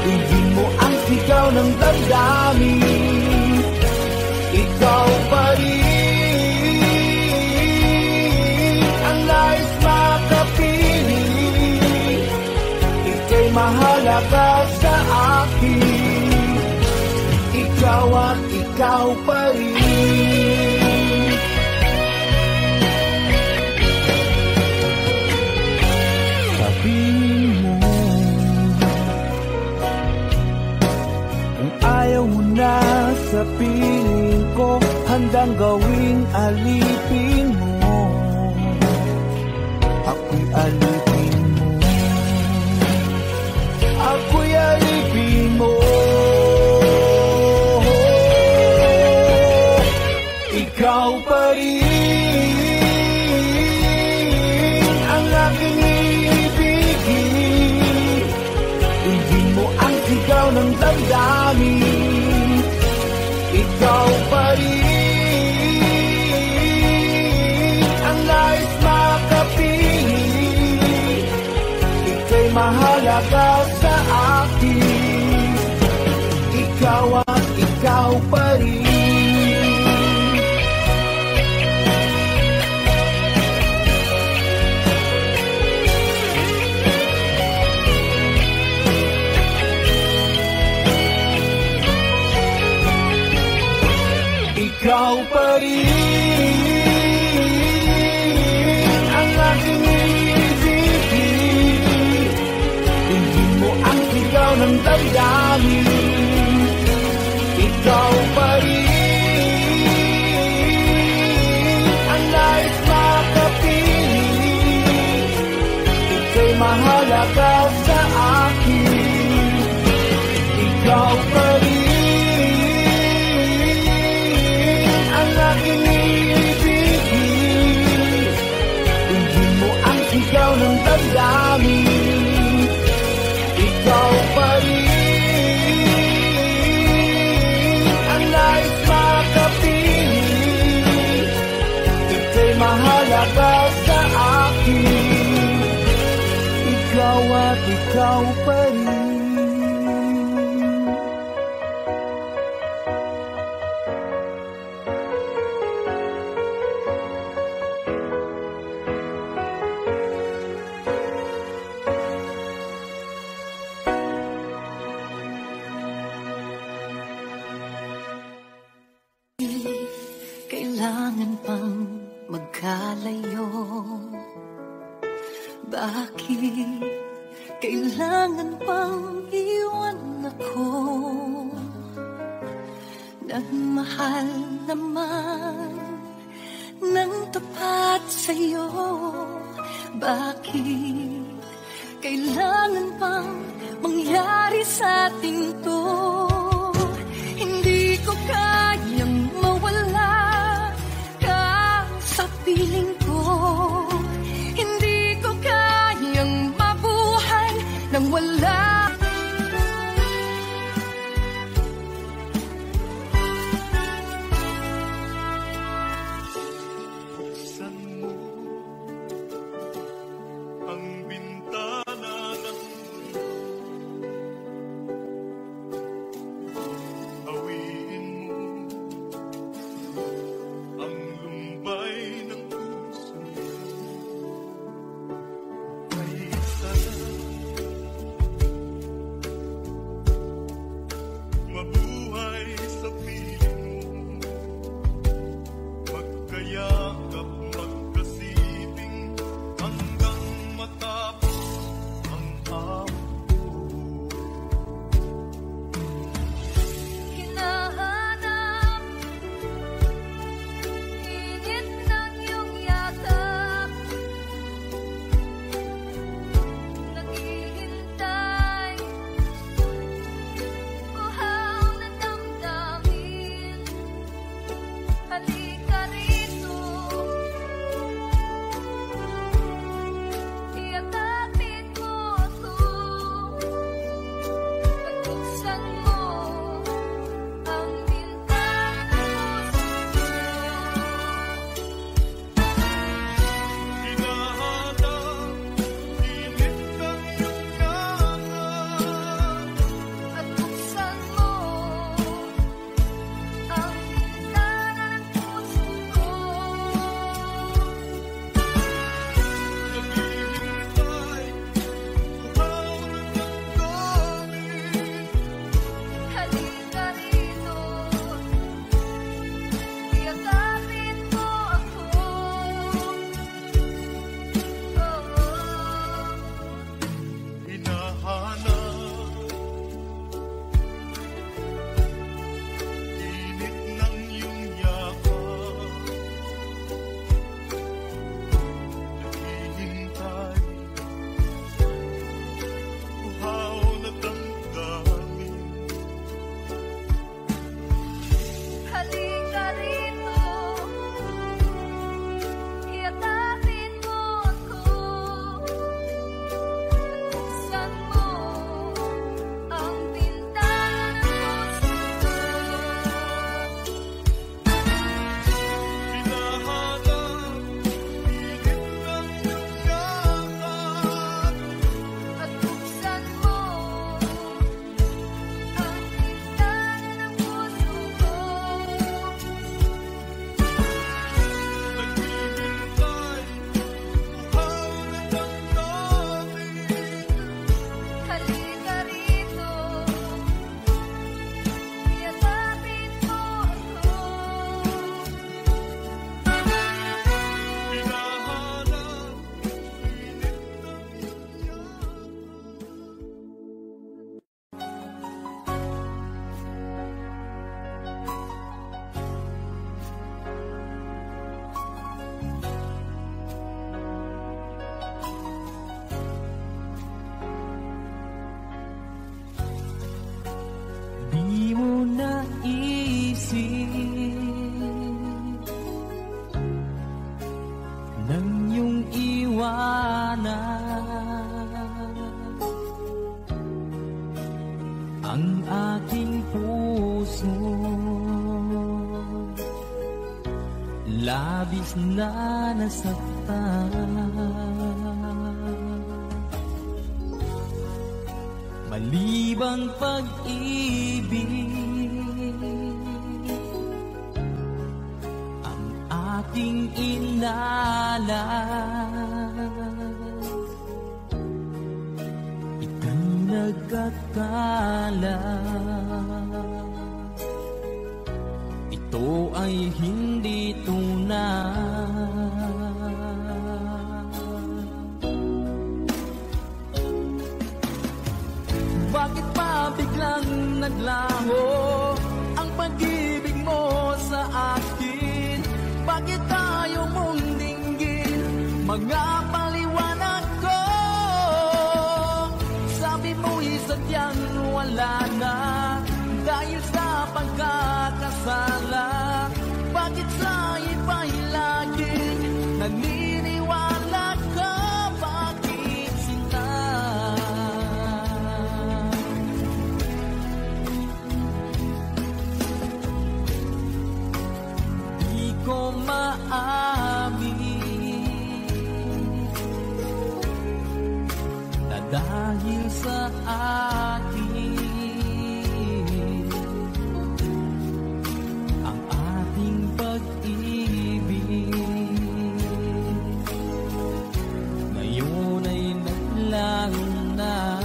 Speaker 5: Ibig mo ang sigaw ng damdamin. Ikaw pa rin ang nais makapiling. Ika'y mahalaga sa akin. Ikaw at ikaw pa rin. Ayaw mo na sa piling ko, handang gawing alipin mo. Ako'y alipin mo, ako'y alipin mo. Ikaw pa rin ang aking ibigin. Ibig mo ang sigaw ng damdamin. Ikaw pa rin ang nais makapiling. Ika'y mahalaga sa akin. Ikaw at ikaw pa rin. Ikaw pa rin ang aking ibigin. Hindi mo ang sigaw ng damdamin. Ikaw pa rin ang nais makapiling. Ika'y mahalaga sa akin. Ikaw pa rin aking ibigin. Hindi mo ang sigaw ng damdamin. Ikaw pa rin
Speaker 3: at ikaw pa rin.
Speaker 1: Kailangan pang magkalayo? Bakit kailangan pang iwan ako? Nagmahal naman ng tapat sa'yo. Bakit kailangan pang mangyari sa ating to? Hindi ko kayang mawala ka sa piling ko. Hindi ko kayang mabuhay nang wala.
Speaker 2: Buksan mo ang bintana ng mundo. Hawiin mo ang lumbay ng puso. May isa mabuhay sa piling mo. Magkayakap, magkasibing hanggang matapos ang hamon.
Speaker 1: Hinahanap init ng iyong yakap. Naghihintay uhaw na damdamin. Halika rito, iyakapin mo ako. Pagbuksan mo ang bintana ng puso ko.
Speaker 2: Hinahanap init ng iyong yakap.
Speaker 1: At buksan mo ang bintana ng puso ko.
Speaker 2: Naghihintay uhaw ng damdamin.
Speaker 1: Halika rito, iyakapin mo ako.
Speaker 2: Hinahanap init ng iyong yakap. Naghihintay uhaw na damdamin.
Speaker 1: Halika rito, iyakapin mo ako. Buksan mo ang bintana ng puso ko.
Speaker 2: Hinahanap init ng iyong yakap.
Speaker 1: At buksan mo ang bintana ng puso ko.
Speaker 2: Naghihintay uhaw na damdamin.
Speaker 1: Halika rito, iyakapin mo ako.
Speaker 2: Hinahanap init ng iyong yakap.
Speaker 3: Di mo naisip nang iyong iwanan ang aking puso. Labis na nasaktan.
Speaker 7: malibang pag-ibig ang aking inalas. Ika'y nagkakala, ito ay hindi tunay. Bakit pa biglang naglaho ang pag-ibig mo sa akin? Bakit tayo mong dinggin mga paliwanag ko? Sabi mo'y sadyang wala na dahil sa pagkakasala. Bakit sa iba'y laging naniniwala ka? Bakit sinta? Di ko maamin na dahil sa akin ang ating pag-ibig ngayon ay naglaho na.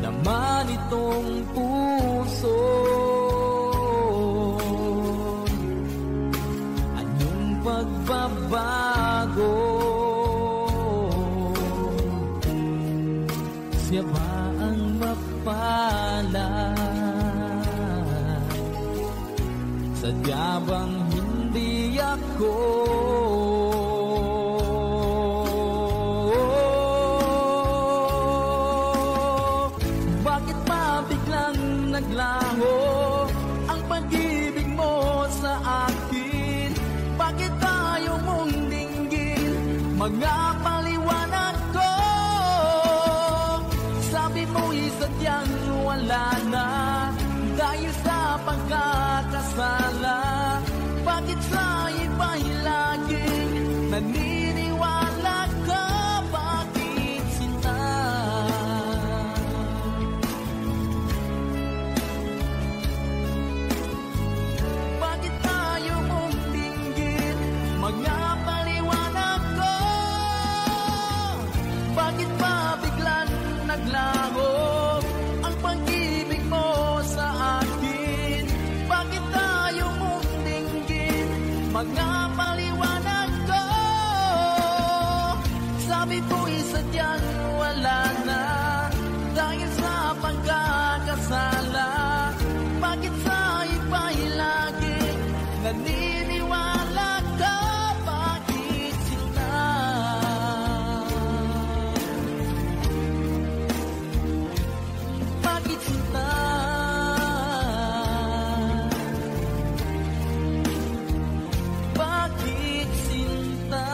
Speaker 7: Naman itong puso, anong pagbabago? Siya ba ang mapalad? Sadya bang hindi ako? Bakit pa biglang naglaho ang pag-ibig mo sa akin? Bakit tayo mong dinggin mga paliwanag ko? Sabi mo'y sadyang wala na dahil sa pagkakasala. Bakit sa iba'y laging naniniwala ka? Bakit sinta? Bakit tayo mong dinggin mga paliwanag ko? Bakit pa biglang naglaho ang pag-ibig mo sa akin? Bakit tayo mong dinggin mga paliwanag ko? Sabi ko'y sadyang wala na dahil sa pagkakasala. Bakit sa iba'y laging naniniwala ka? Bakit sinta? Bakit sinta? Bakit sinta?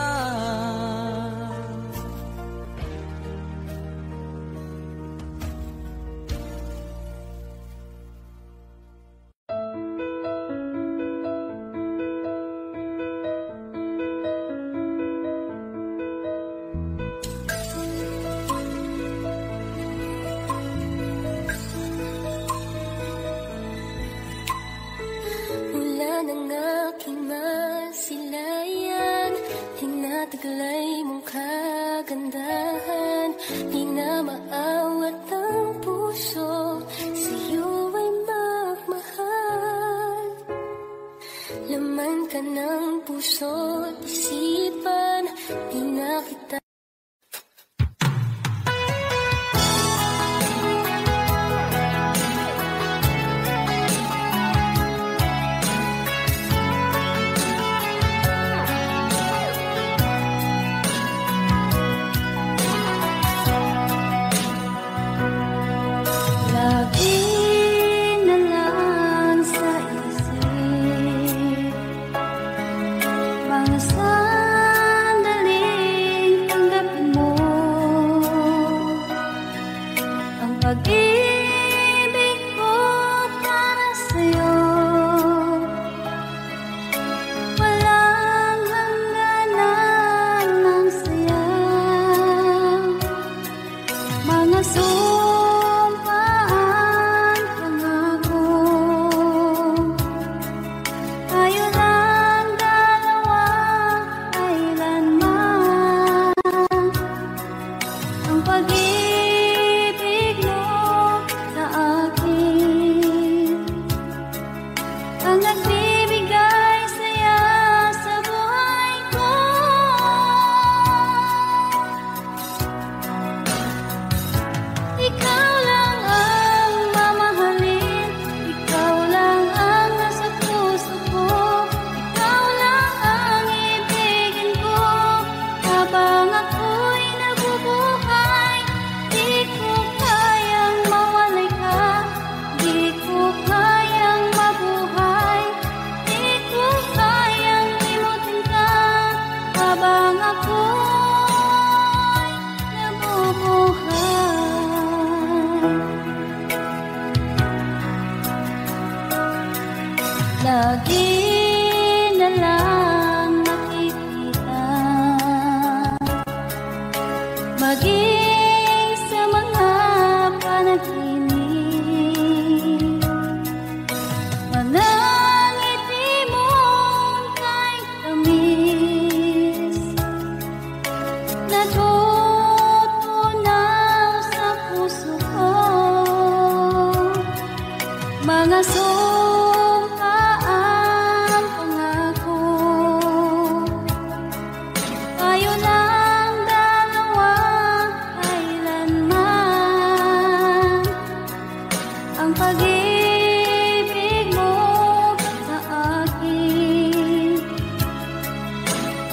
Speaker 1: Mula ng aking masilayan, tinataglay mong kagandahan. Di na maawat ang puso, sa'yo ay magmahal. Laman ka ng puso at isipan, di na kita
Speaker 8: lagi na lang sa isip. Mga sandaling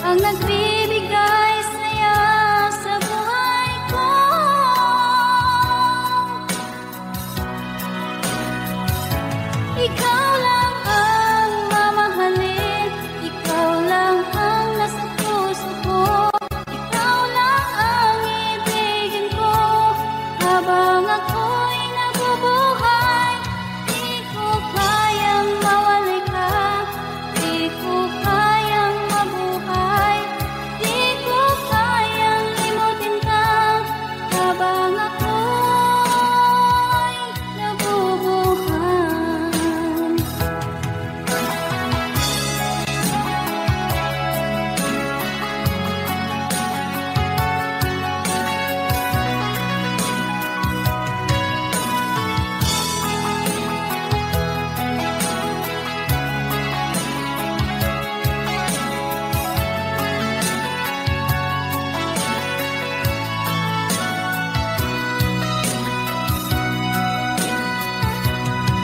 Speaker 8: ang nagbibigay saya sa buhay ko. Ikaw lang ang mamahalin, ikaw lang ang nasa puso ko, ikaw lang ang ibigin ko habang ako'y nabubuhay. Di ko kayang mawalay ka, di ko kayang mabuhay, di ko kayang limutin ka habang ako'y nabubuhay.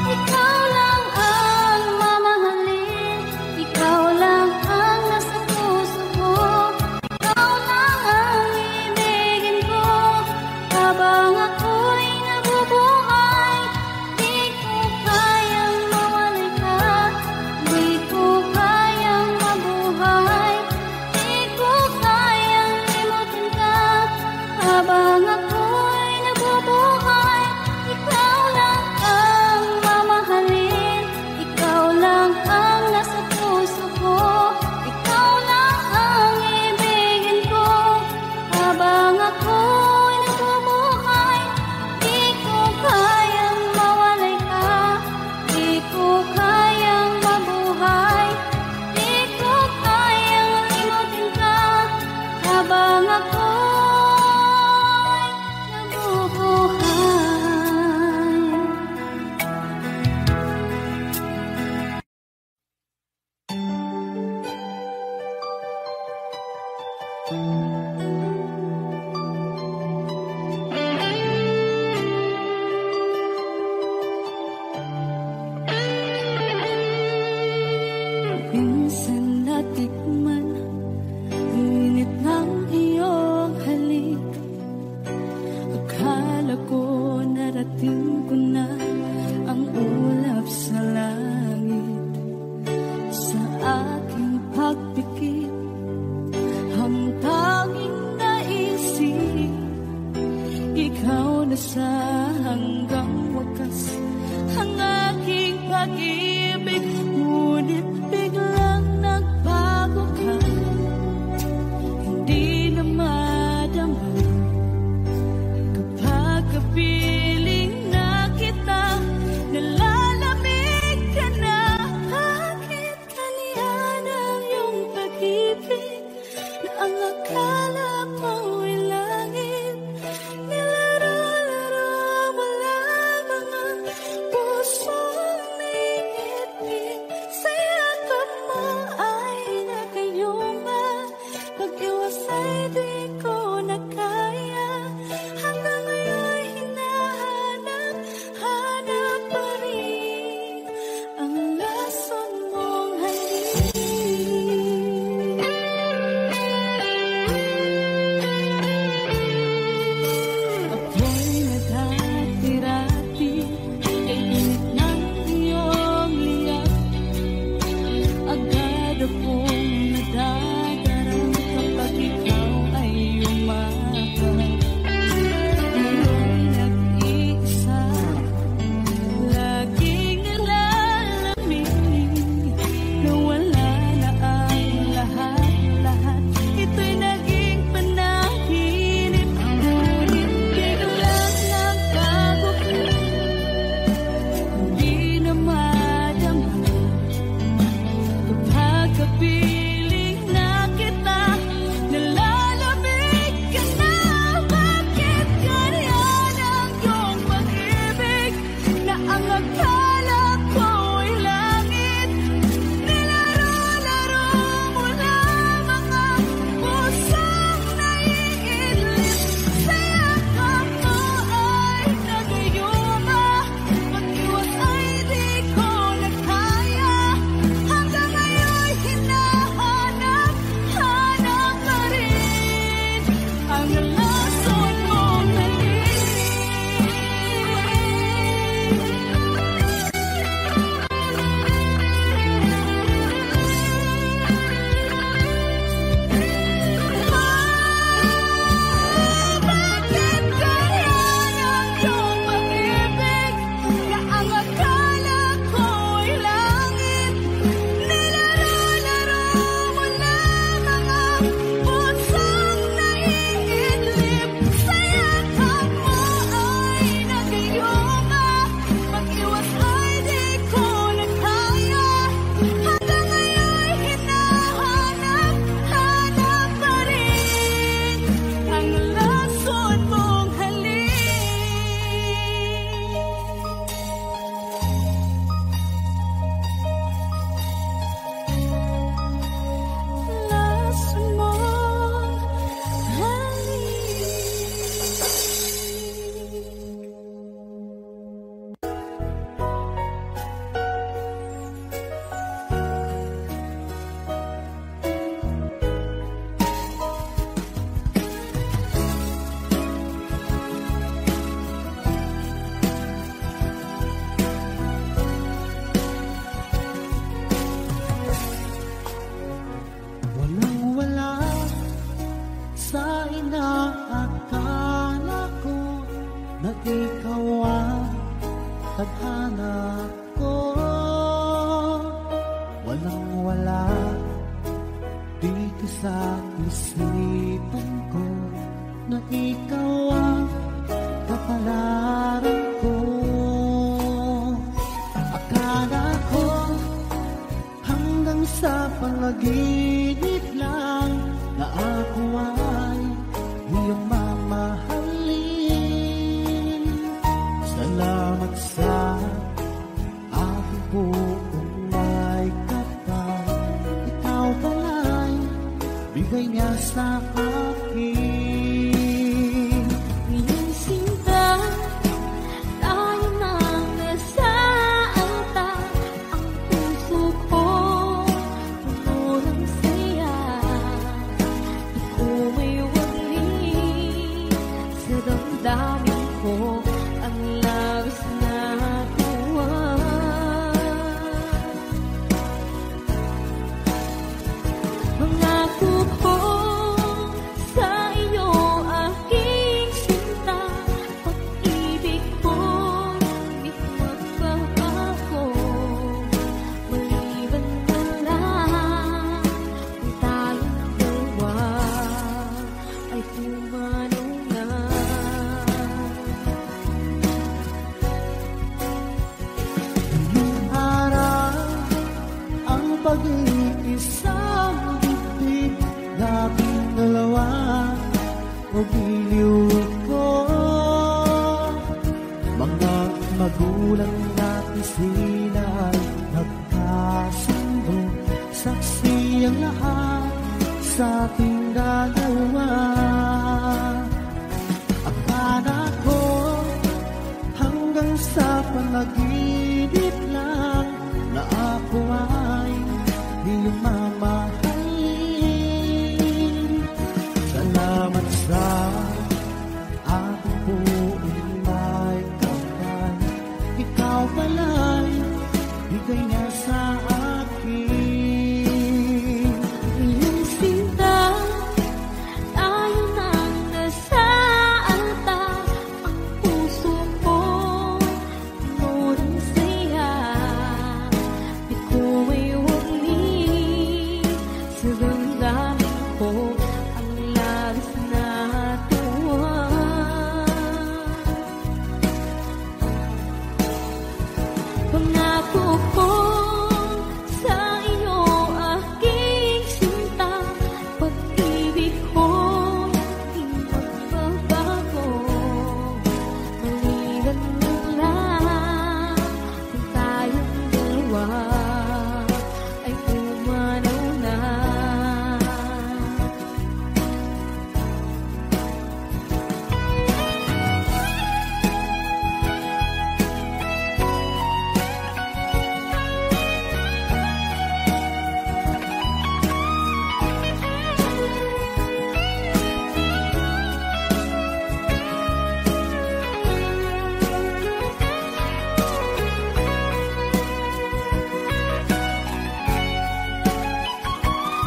Speaker 8: Ikaw lang ang mamahalin, ikaw lang ang nasa puso ko, ikaw lang ang ibigin ko habang ako'y nabubuhay. Di ko kayang mawalay ka, di ko kayang mabuhay, di ko kayang limutin ka habang ako'y nabubuhay. Ikaw lang ang mamahalin, ikaw lang ang nasa puso ko, ikaw lang ang ibigin ko habang ako'y nabubuhay. Di ko kayang mawalay ka, di ko kayang mabuhay, di ko kayang limutin ka habang ako'y nabubuhay. Minsan natikman ang init ng iyong halik. Akala ko narating ko na ang ulap sa langit. Sa aking pagpikit, ang tanging naisip, ikaw na sa hanggang wakas ang aking pag-ibig. Ngunit biglang nagbago ka, hindi na madama kapag kapiling na kita, nalalamig ka na. Bakit ganyan ang iyong pag-ibig na ang akala mo'y langit? Nilaro-laro mo lamang ang pusong niipit. Sa yakap mo ay nakayuma, pag-iwas ay di ko na kaya. Hanggang ngayon hinahanap, hanap pa rin ang lason mong halik. Ako'y nadati-rati kay init ng iyong liyap. Agad akong nadadarang kapag ikaw ay umalis.
Speaker 3: isipan ko na ikaw ang kapalaran ko. Akala ko hanggang sa panaginip lang na ako ay iyong mamahalin. Salamat sa aking buong may kapal. Ikaw pala'y bigay niya sa akin.
Speaker 1: Ngayong sinta, tayo nang nasa altar. Ang puso ko puno ng saya. Ikaw may wali sa damdamin ko. Ang labis na tuwa. Pangako ko sa iyo, aking sinta. Pag-ibig ko di magbabago. Maliban na lang kung tayong dalawa ay pumanaw na.
Speaker 3: Ngayong araw ang pag-iisang bibig, labing dalawa o giliw ko. Mga magulang natin sila ay nagkasundo. Saksi ang lahat sa ating dalawa. Akala ko hanggang sa panaginip lang na ako ay iyong mamahalin. Salamat sa aking buong may kapal. Ikaw pala'y bigay niya sa akin.
Speaker 1: Ngayong sinta, tayo nang nasa altar. Ang puso ko puno ng saya. Ikaw ay wali sa damdamin ko. Ang labis na tuwa. Pangako ko sa iyo, aking sinta. Pag-ibig ko di magbabago. Maliban na lang kung tayong dalawa ay pumanaw na.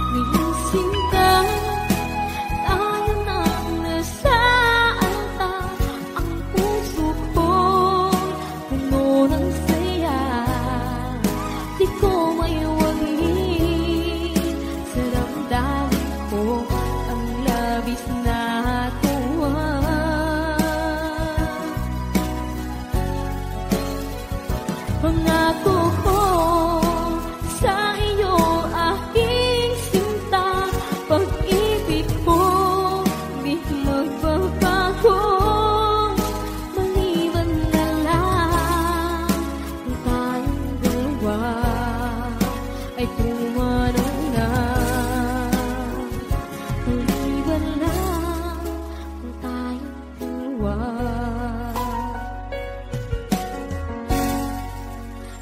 Speaker 1: Ngayong sinta, tayo nang nasa altar. Ang puso ko puno ng saya. Di ko may wali sa damdamin ko. Ang labis na tuwa. Pangako ko sa iyo, aking sinta. Pag-ibig ko di magbabago. Maliban na lang kung tayong dalawa ay pumanaw na. Maliban lang kung tayong dalawa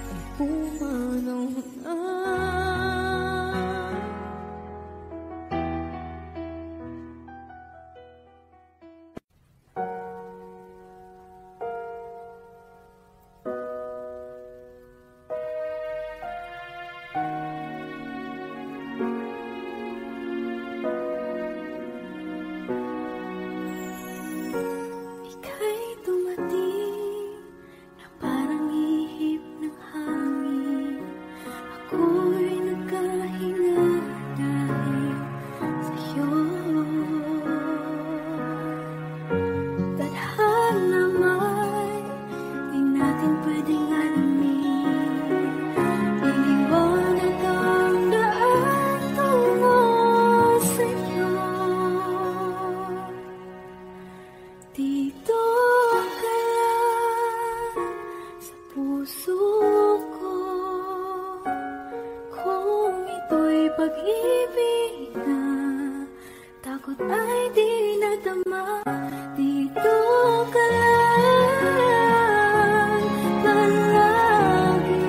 Speaker 1: ay pumanaw na. takot ay di nadama. Dito ka lang palagi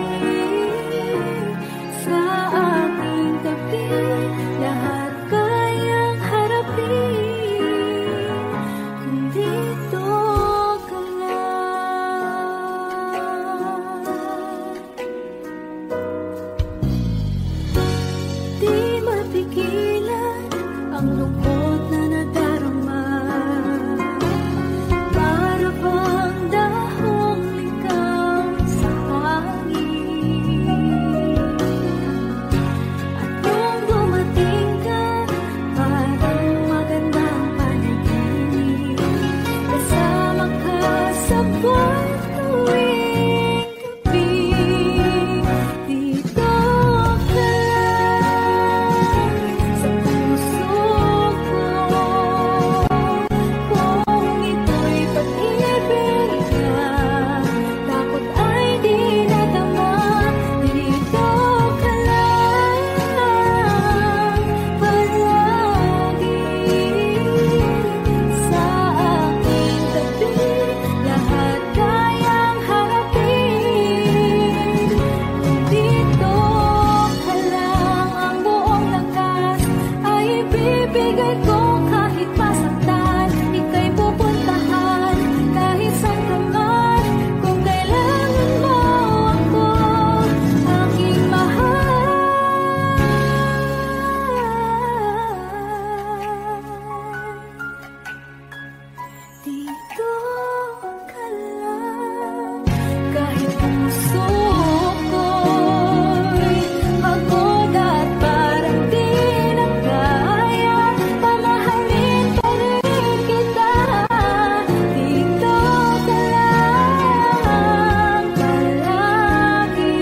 Speaker 1: sa aking tabi. Lahat kayang harapin kung dito ka lang. Di mapigilan ang lungkot na nadarama. Para bang dahong likaw sa hangin. At nung dumating ka, parang magandang panaginip. Kasama ka sa buwan tuwing gabi. Dito ka sa puso ko. Kung ito'y pag-ibig ka, takot ay di nadama. Dito ka lang palagi sa aking tabi. Lahat kayang harapin kung dito ka lang. Ang buong lakas ay ibibigay ko kahit masaktan. Ika'y pupuntahan kahit saan ka man. Kung kailangan mo ako, aking mahal. Dito ka lang. Kahit puso ko'y pagod at parang di na kaya, pamahalin pa rin kita. Dito ka lang palagi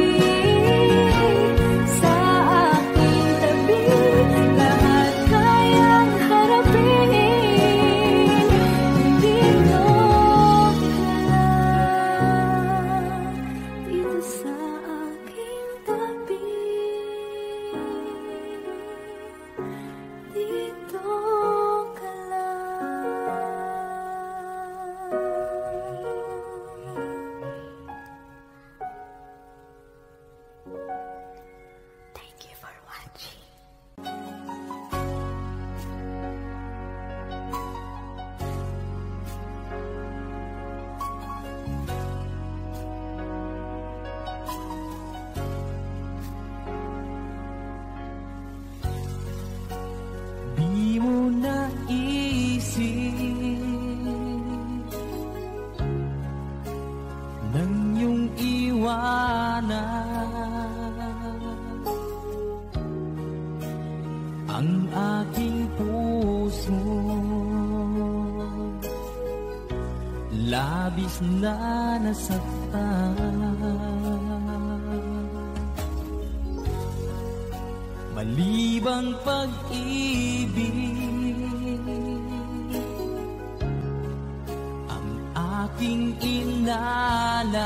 Speaker 1: sa aking tabi. Lahat kayang harapin kung dito ka lang. Dito sa aking tabi. Dito ka lang. Thank you for watching.
Speaker 7: Di mo naisip nang iyong iwanan ang aking puso. Labis na nasaktan. Malibang pag-ibig ang aking inalan.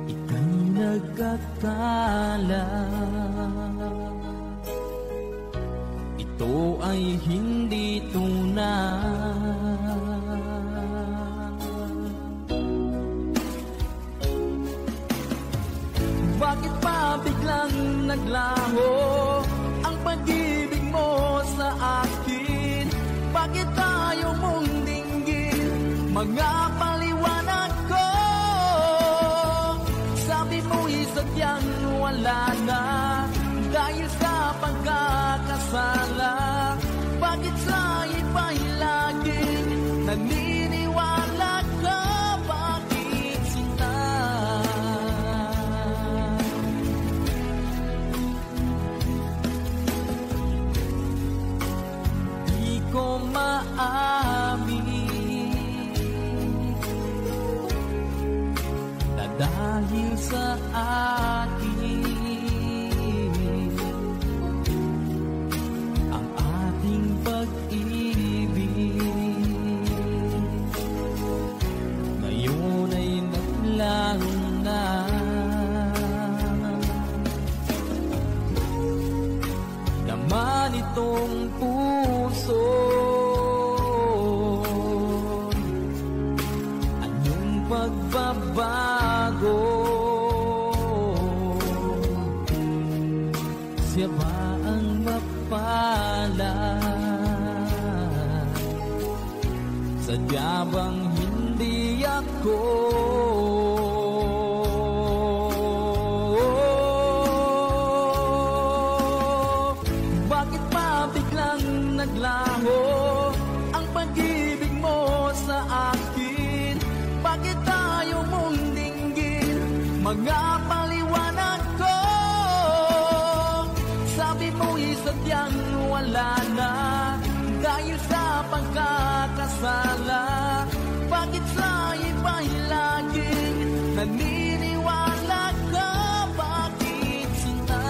Speaker 7: Ika'y nagkakala ito ay hindi tunay. Bakit pa biglang naglaho ang pag-ibig mo sa akin? Bakit tayo mong dinggin mga paliwanag ko? Sabi mo'y sadyang wala na dahil sa pagkakasala. Bakit sa iba'y laging naniniwala ka? Bakit sinta? Di ko maamin na dahil sa akin ang ating pag-ibig ngayon ay naglaho na. nitong puso? Anong pagbabago? Siya ba ang mapalad? Sadya bang hindi ako? Bakit pa biglang naglaho ang pag-ibig mo sa akin? Bakit tayo mong dinggin mga paliwanag ko? Sabi mo'y sadyang wala na dahil sa pagkakasala. Bakit sa iba'y laging naniniwala ka? Bakit sinta?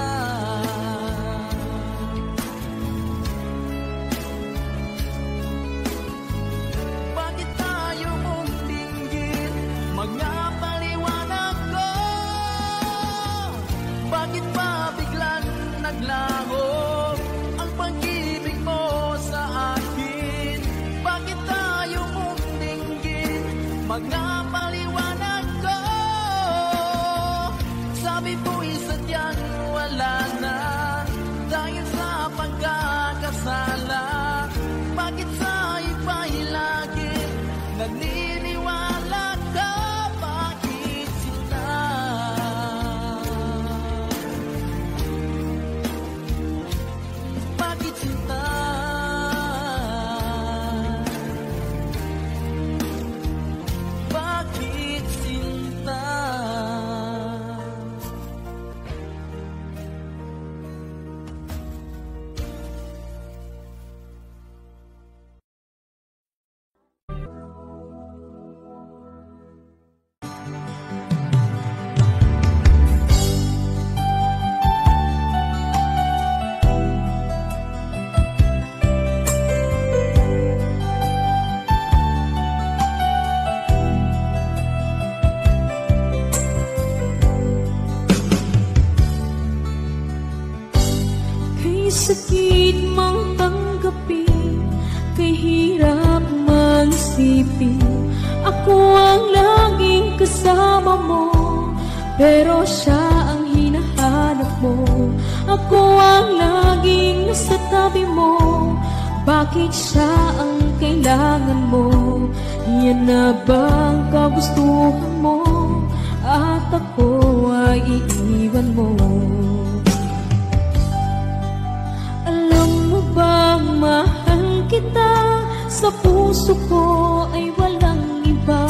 Speaker 7: Bakit tayo mong dinggin mga paliwanag ko? Bakit ba biglang naglaho ang pag-ibig mo sa akin? Bakit tayo mong dinggin mga paliwanag ko? Sabi mo'y sadyang wala na dahil sa pagkakasala. Bakit sa iba'y laging naniniwala ka? Bakit sila? Bakit sila? Bakit sinta?
Speaker 1: Kay sakit mang tanggapin, kay hirap mang isipin, ako ang laging kasama mo, pero siya ang hinahanap mo. Ako ang laging nasa tabi mo, bakit siya ang kailangan mo? Yan na bang kagustuhan mo? At ako ay iiwan mo. Alam mo bang mahal kita? Sa puso ko ay walang iba.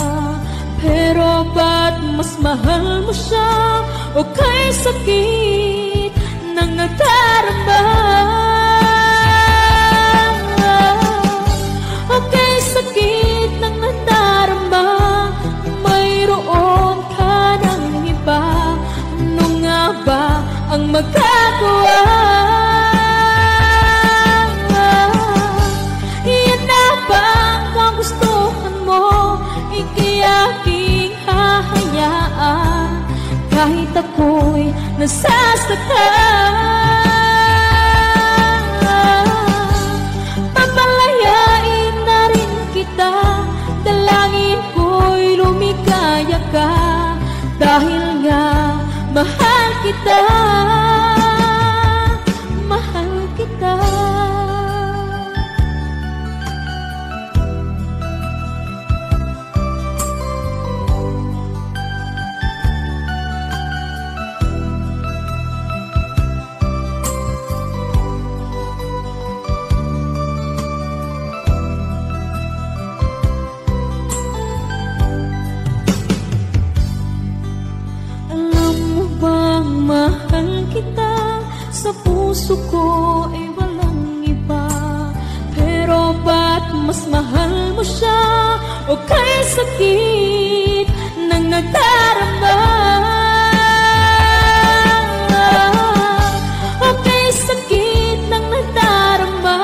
Speaker 1: Pero ba't mas mahal mo siya? O kay sakit ng nadarama? O kay sakit ng nadarama, mayroon ka ng iba. Ano nga ba ang magagawa? Yan na ba ang gustuhan mo? Ikiyaking hahayaan kahit ako'y nasasaktan. Papalayain na rin kita, dalangin ko'y lumikaya ka, dahil nga mahal kita, mahal kita. Mahal kita, sa puso ko ay walang iba. Pero ba't mas mahal mo siya? O kay sakit ng nadarama? O kay sakit ng nadarama,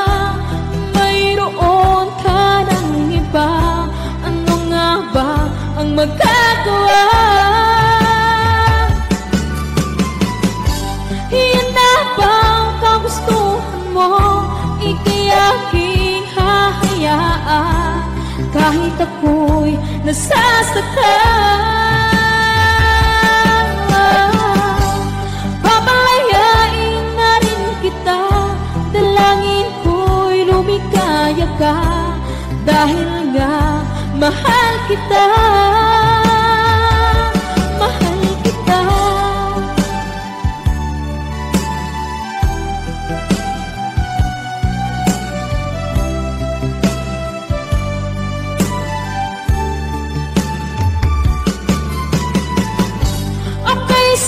Speaker 1: mayroon ka ng iba. Ano nga ba ang magagawa? Yan na bang kagustuhan mo? kahit ako'y nasasaktan. Papalayain na rin kita, dalangin ko'y lumikaya ka, dahil nga mahal kita. Mahal kita.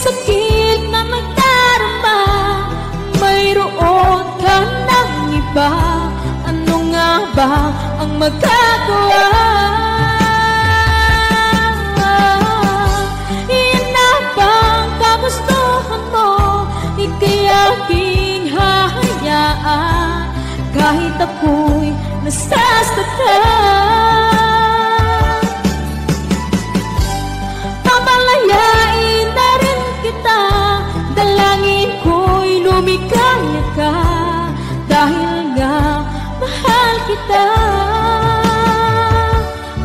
Speaker 1: Sakit na magdarama, mayroon ka ng iba. Ano nga ba ang magagawa? Iyan na bang kagustuhan mo? Ika'y aking hahayaan, kahit ako'y nasasaktan. Pamalayain na rin kita, dalangin ko'y lumikaya ka, dahil nga mahal kita.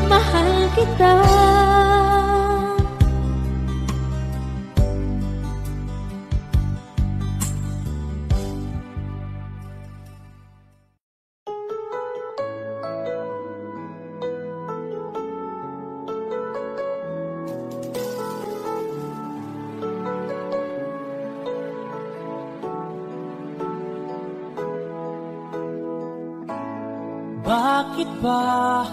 Speaker 1: Mahal kita.
Speaker 4: Bakit ba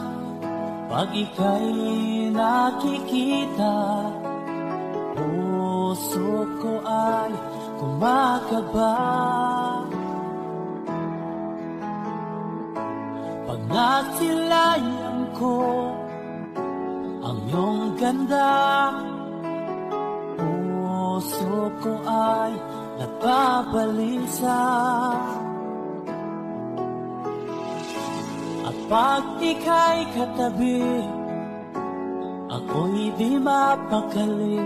Speaker 4: pag ika'y nakikita, puso ko ay kumakaba? Pag nasilayan ko ang iyong ganda, puso ko ay nagbabalisa. Pag ika'y katabi, ako'y di mapakali.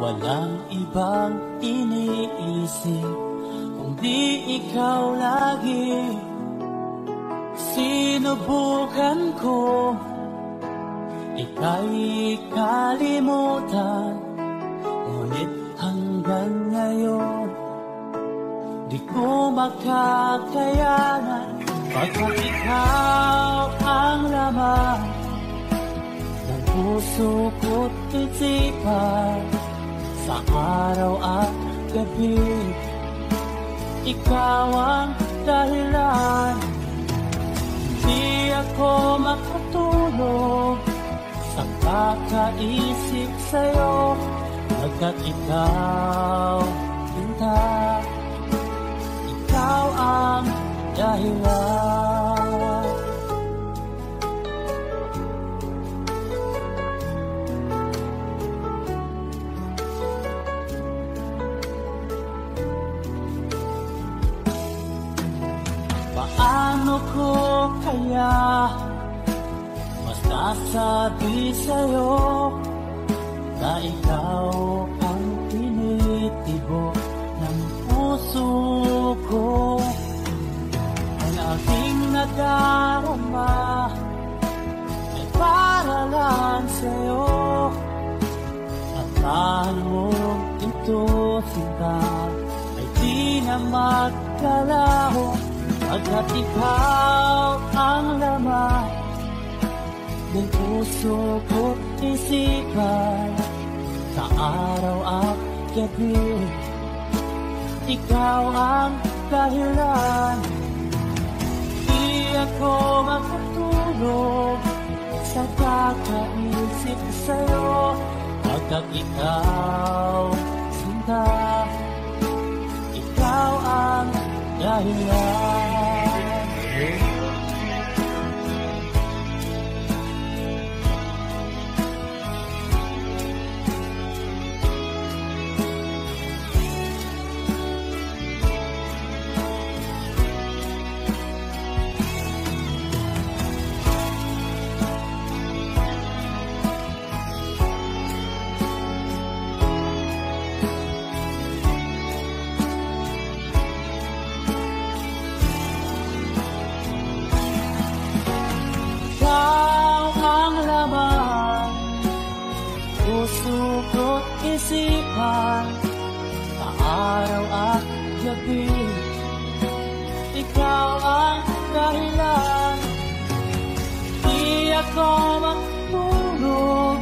Speaker 4: Walang ibang iniisip kundi ikaw lagi. Sinubukan ko ika'y kalimutan, ngunit hanggang ngayon di ko makakayanan. Pagkat ikaw ang laman ng puso ko't isipan, sa araw at gabi, ikaw ang dahilan. Hindi ako makatulog sa kakaisip sa'yo, pagkat ikaw, Sinta, ikaw ang dahilan. Paano ko kaya masasabi sa'yo na ikaw ang tinitibok ng puso ko? Aking nadarama ay para lang sa'yo, at saan mo ito, Sinta, ay di na magkalaho. Pagkat ikaw ang laman ng puso ko't isipan, sa araw at gabi, ikaw ang dahilan. Di ako makatulog sa kakaisip sa'yo, pagkat ikaw, Sinta, ikaw ang dahilan. isipan sa araw at gabi. Ikaw ang dahilan, di ako magtulog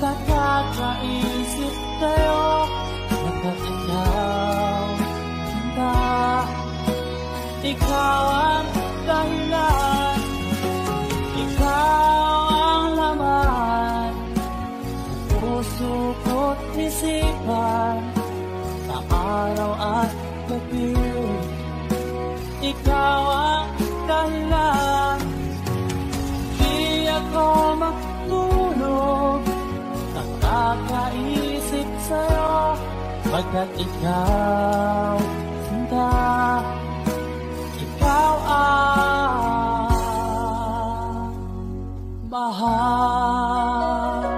Speaker 4: sa kakaisip sa'yo. Pagkat ikaw, sinta, ikaw ang dahilan, ikaw ang laman ng puso ko't isipan sa araw at gabi. Ikaw ang dahilan, di ako magtulog sa kakaisip sa'yo. Pagkat ikaw, sinta, ikaw ang mahal.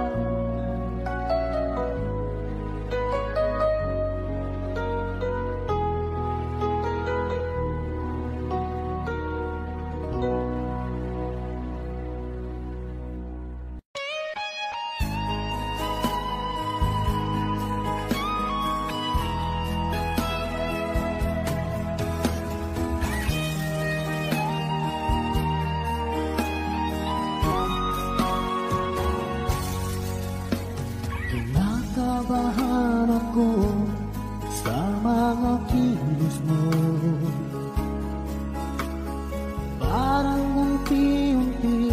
Speaker 3: Kinakabahan ako sa mga kilos mo, parang unti-unti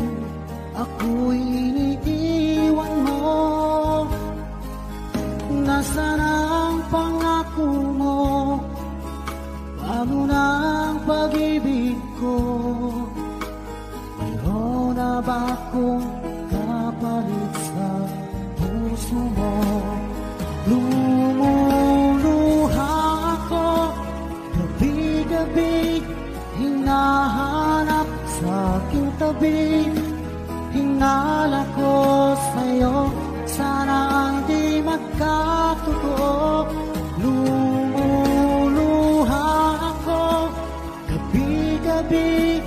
Speaker 3: ako'y iniiwan mo. Nasaan ang pangako mo? Paano na ang pag-ibig ko? Mayroon na ba akong kapalit sa puso mo? Lumuluha ako gabi-gabi, hinahanap sa aking tabi. Hinala ko sa'yo, sana hindi magkatotoo. Lumuluha ako gabi-gabi,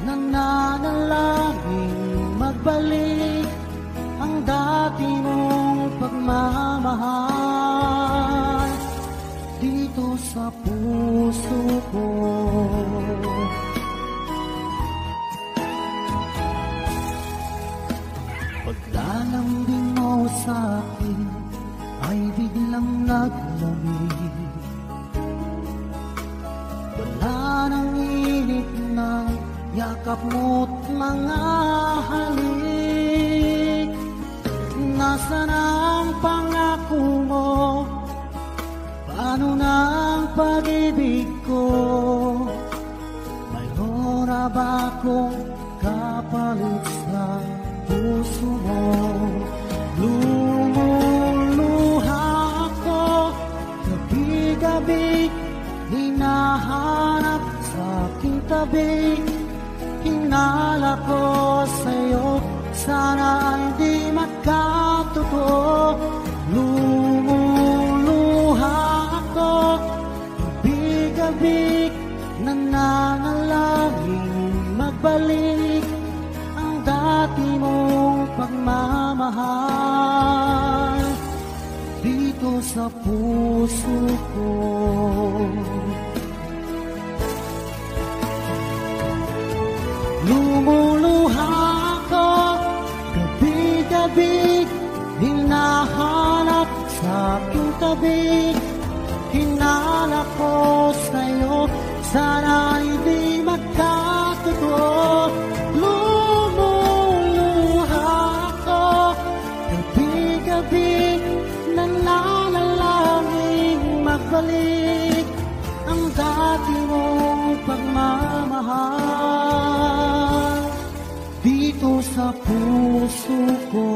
Speaker 3: nananalangin magbalik ang dati mong pagmamahal dito sa puso ko. Paglalambing mo sa'kin ay biglang naglamig. Wala nang init ng yakap mo't mga halik. Nasaan ang pangako mo? Paano na ang pag-ibig ko? Mayroon na ba akong kapalit sa puso mo? Lumuluha ako gabi-gabi, hinahanap sa aking tabi. Hinala ko sa'yo, sana hindi magkatotoo. Lumuluha ako gabi-gabi, nananalangin magbalik ang dati mong pagmamahal dito sa puso ko. Lumuluha ako gabi-gabi, hinahanap sa aking tabi. Hinala ko sa'yo, sana hindi magkatotoo. Lumuluha ako gabi-gabi, nananalangin magbalik ang dati mong pagmamahal dito sa puso ko.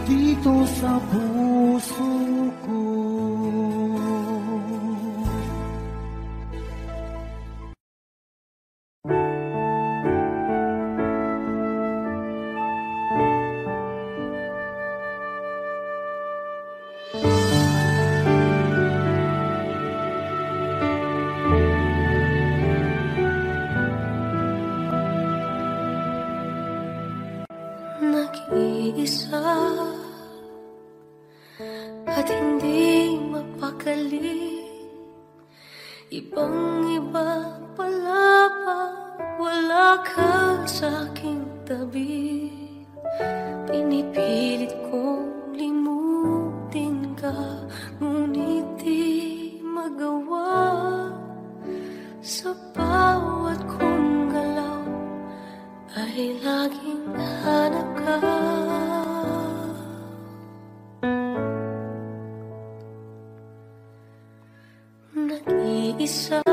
Speaker 3: Dito sa puso ko.
Speaker 1: Ibang-iba pala pag wala ka sa aking tabi. Pinipilit kong limutin ka, ngunit di magawa. Sa bawat kong galaw ay laging hanap ka. Nag-iisa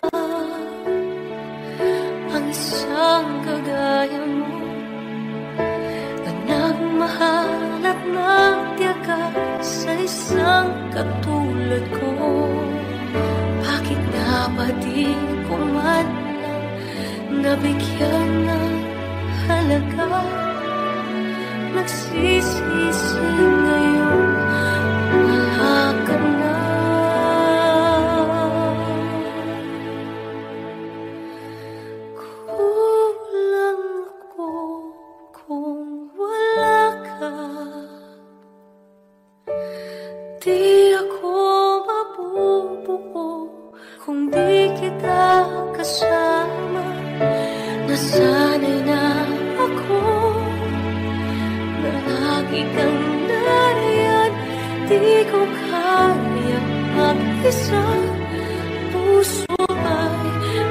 Speaker 1: ang isang kagaya mo na nagmahal at nagtiyaga sa isang katulad ko. Bakit nga ba di ko man lang nabigyan ng halaga? Nagsisisi ngayon wala ka na. Kulang ako kung wala ka. Di ako mabubuo kung di kita kasama. Nasanay na ako na lagi kang nariyan. Di ko kaya mag-isa, puso ay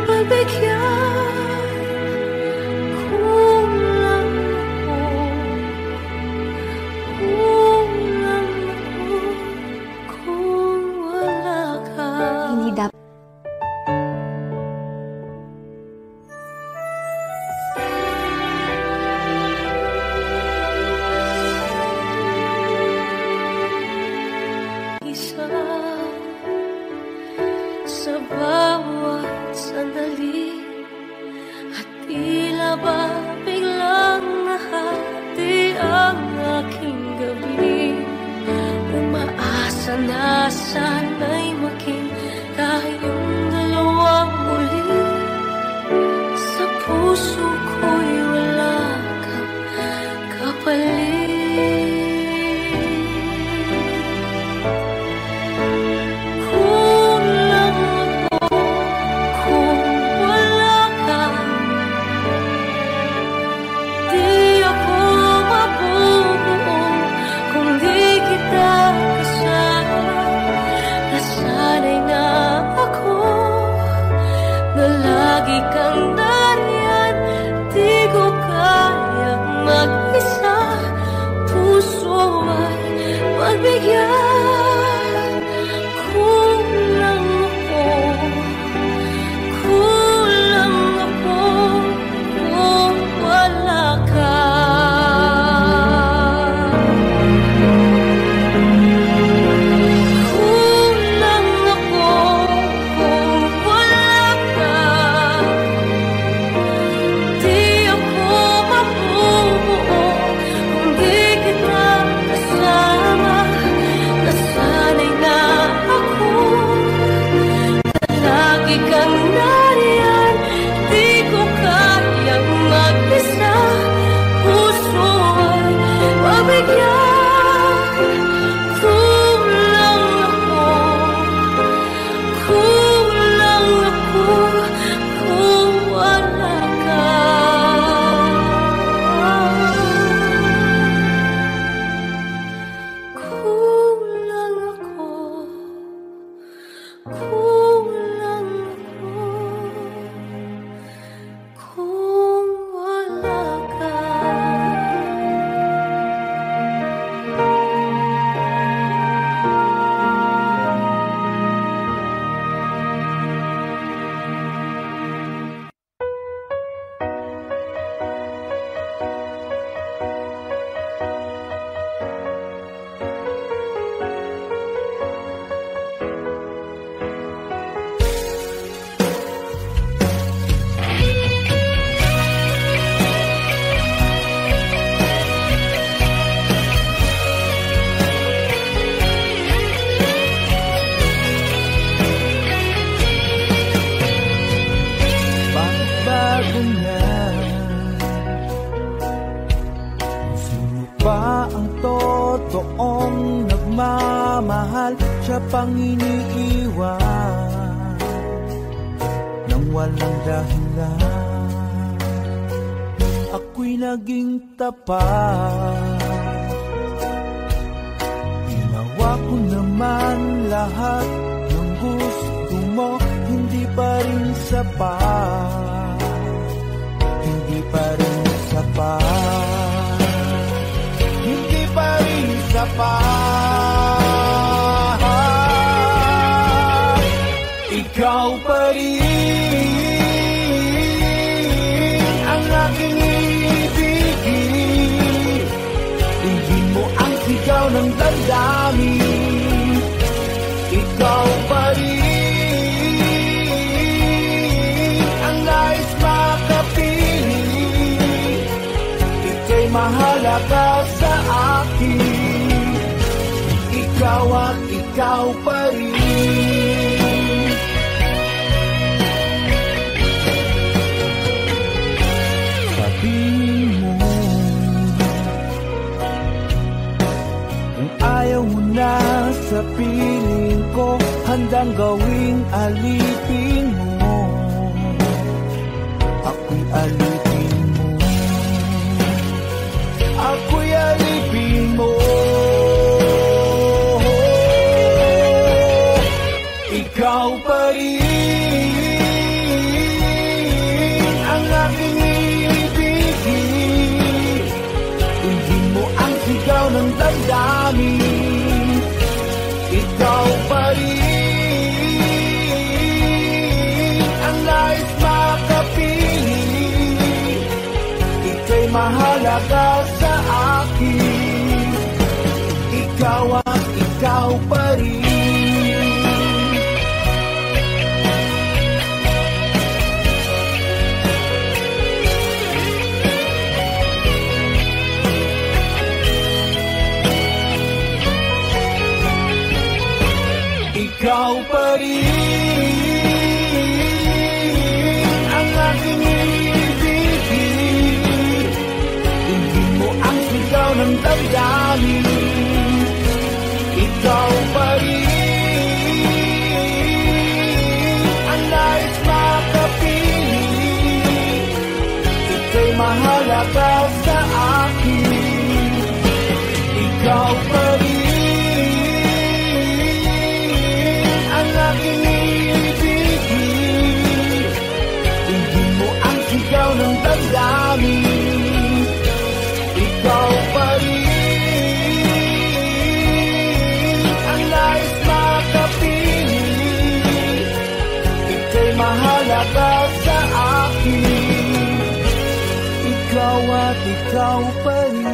Speaker 1: pagbigyan. Kulang ako, kulang ako kung wala ka.
Speaker 9: Hindi dapat.
Speaker 1: Sa bawat sandali at tila ba biglang nahati ang aking gabi. Umaasa na sana'y maging tayong dalawang muli. Sa puso ko'y wala kang kapalit. Lagi kang nariyan, di ko kayang mag-isa. Puso ay magbigyan. Kulang ako kung wala ka.
Speaker 5: Siya pang iniiwan. walang dahilan. Ako'y naging tapat, ginawa ko naman lahat ng gusto mo. Hindi pa rin sapat, hindi pa rin sapat, hindi pa rin sapat. Ikaw pa rin ang aking ibigin. Hindi mo ang sigaw ng damdamin. Ikaw pa rin ang nais makapiling. Ika'y mahalaga sa akin. Ikaw at ikaw pa rin. Sabihin mo kung ayaw mo na sa piling ko, handang gawing alipin mo. Ako'y alipin mo, ako'y alipin mo. Ikaw pa rin ang aking ibigin. Hindi mo ang sigaw ng damdamin. Ikaw pa rin ang nais makapiling. Ika'y mahalaga sa akin. Ikaw at ikaw pa rin. Ikaw pa rin ang aking ibigin. Hindi mo ang sigaw ng damdamin. Ikaw pa rin ang nais makapiling. Ika'y mahalaga sa akin. Ikaw pa rin ang aking ibigin. Hindi mo ang sigaw ng damdamin. Ikaw pa rin ang nais makapiling. Ika'y mahalaga sa akin. Ikaw at ikaw pa rin.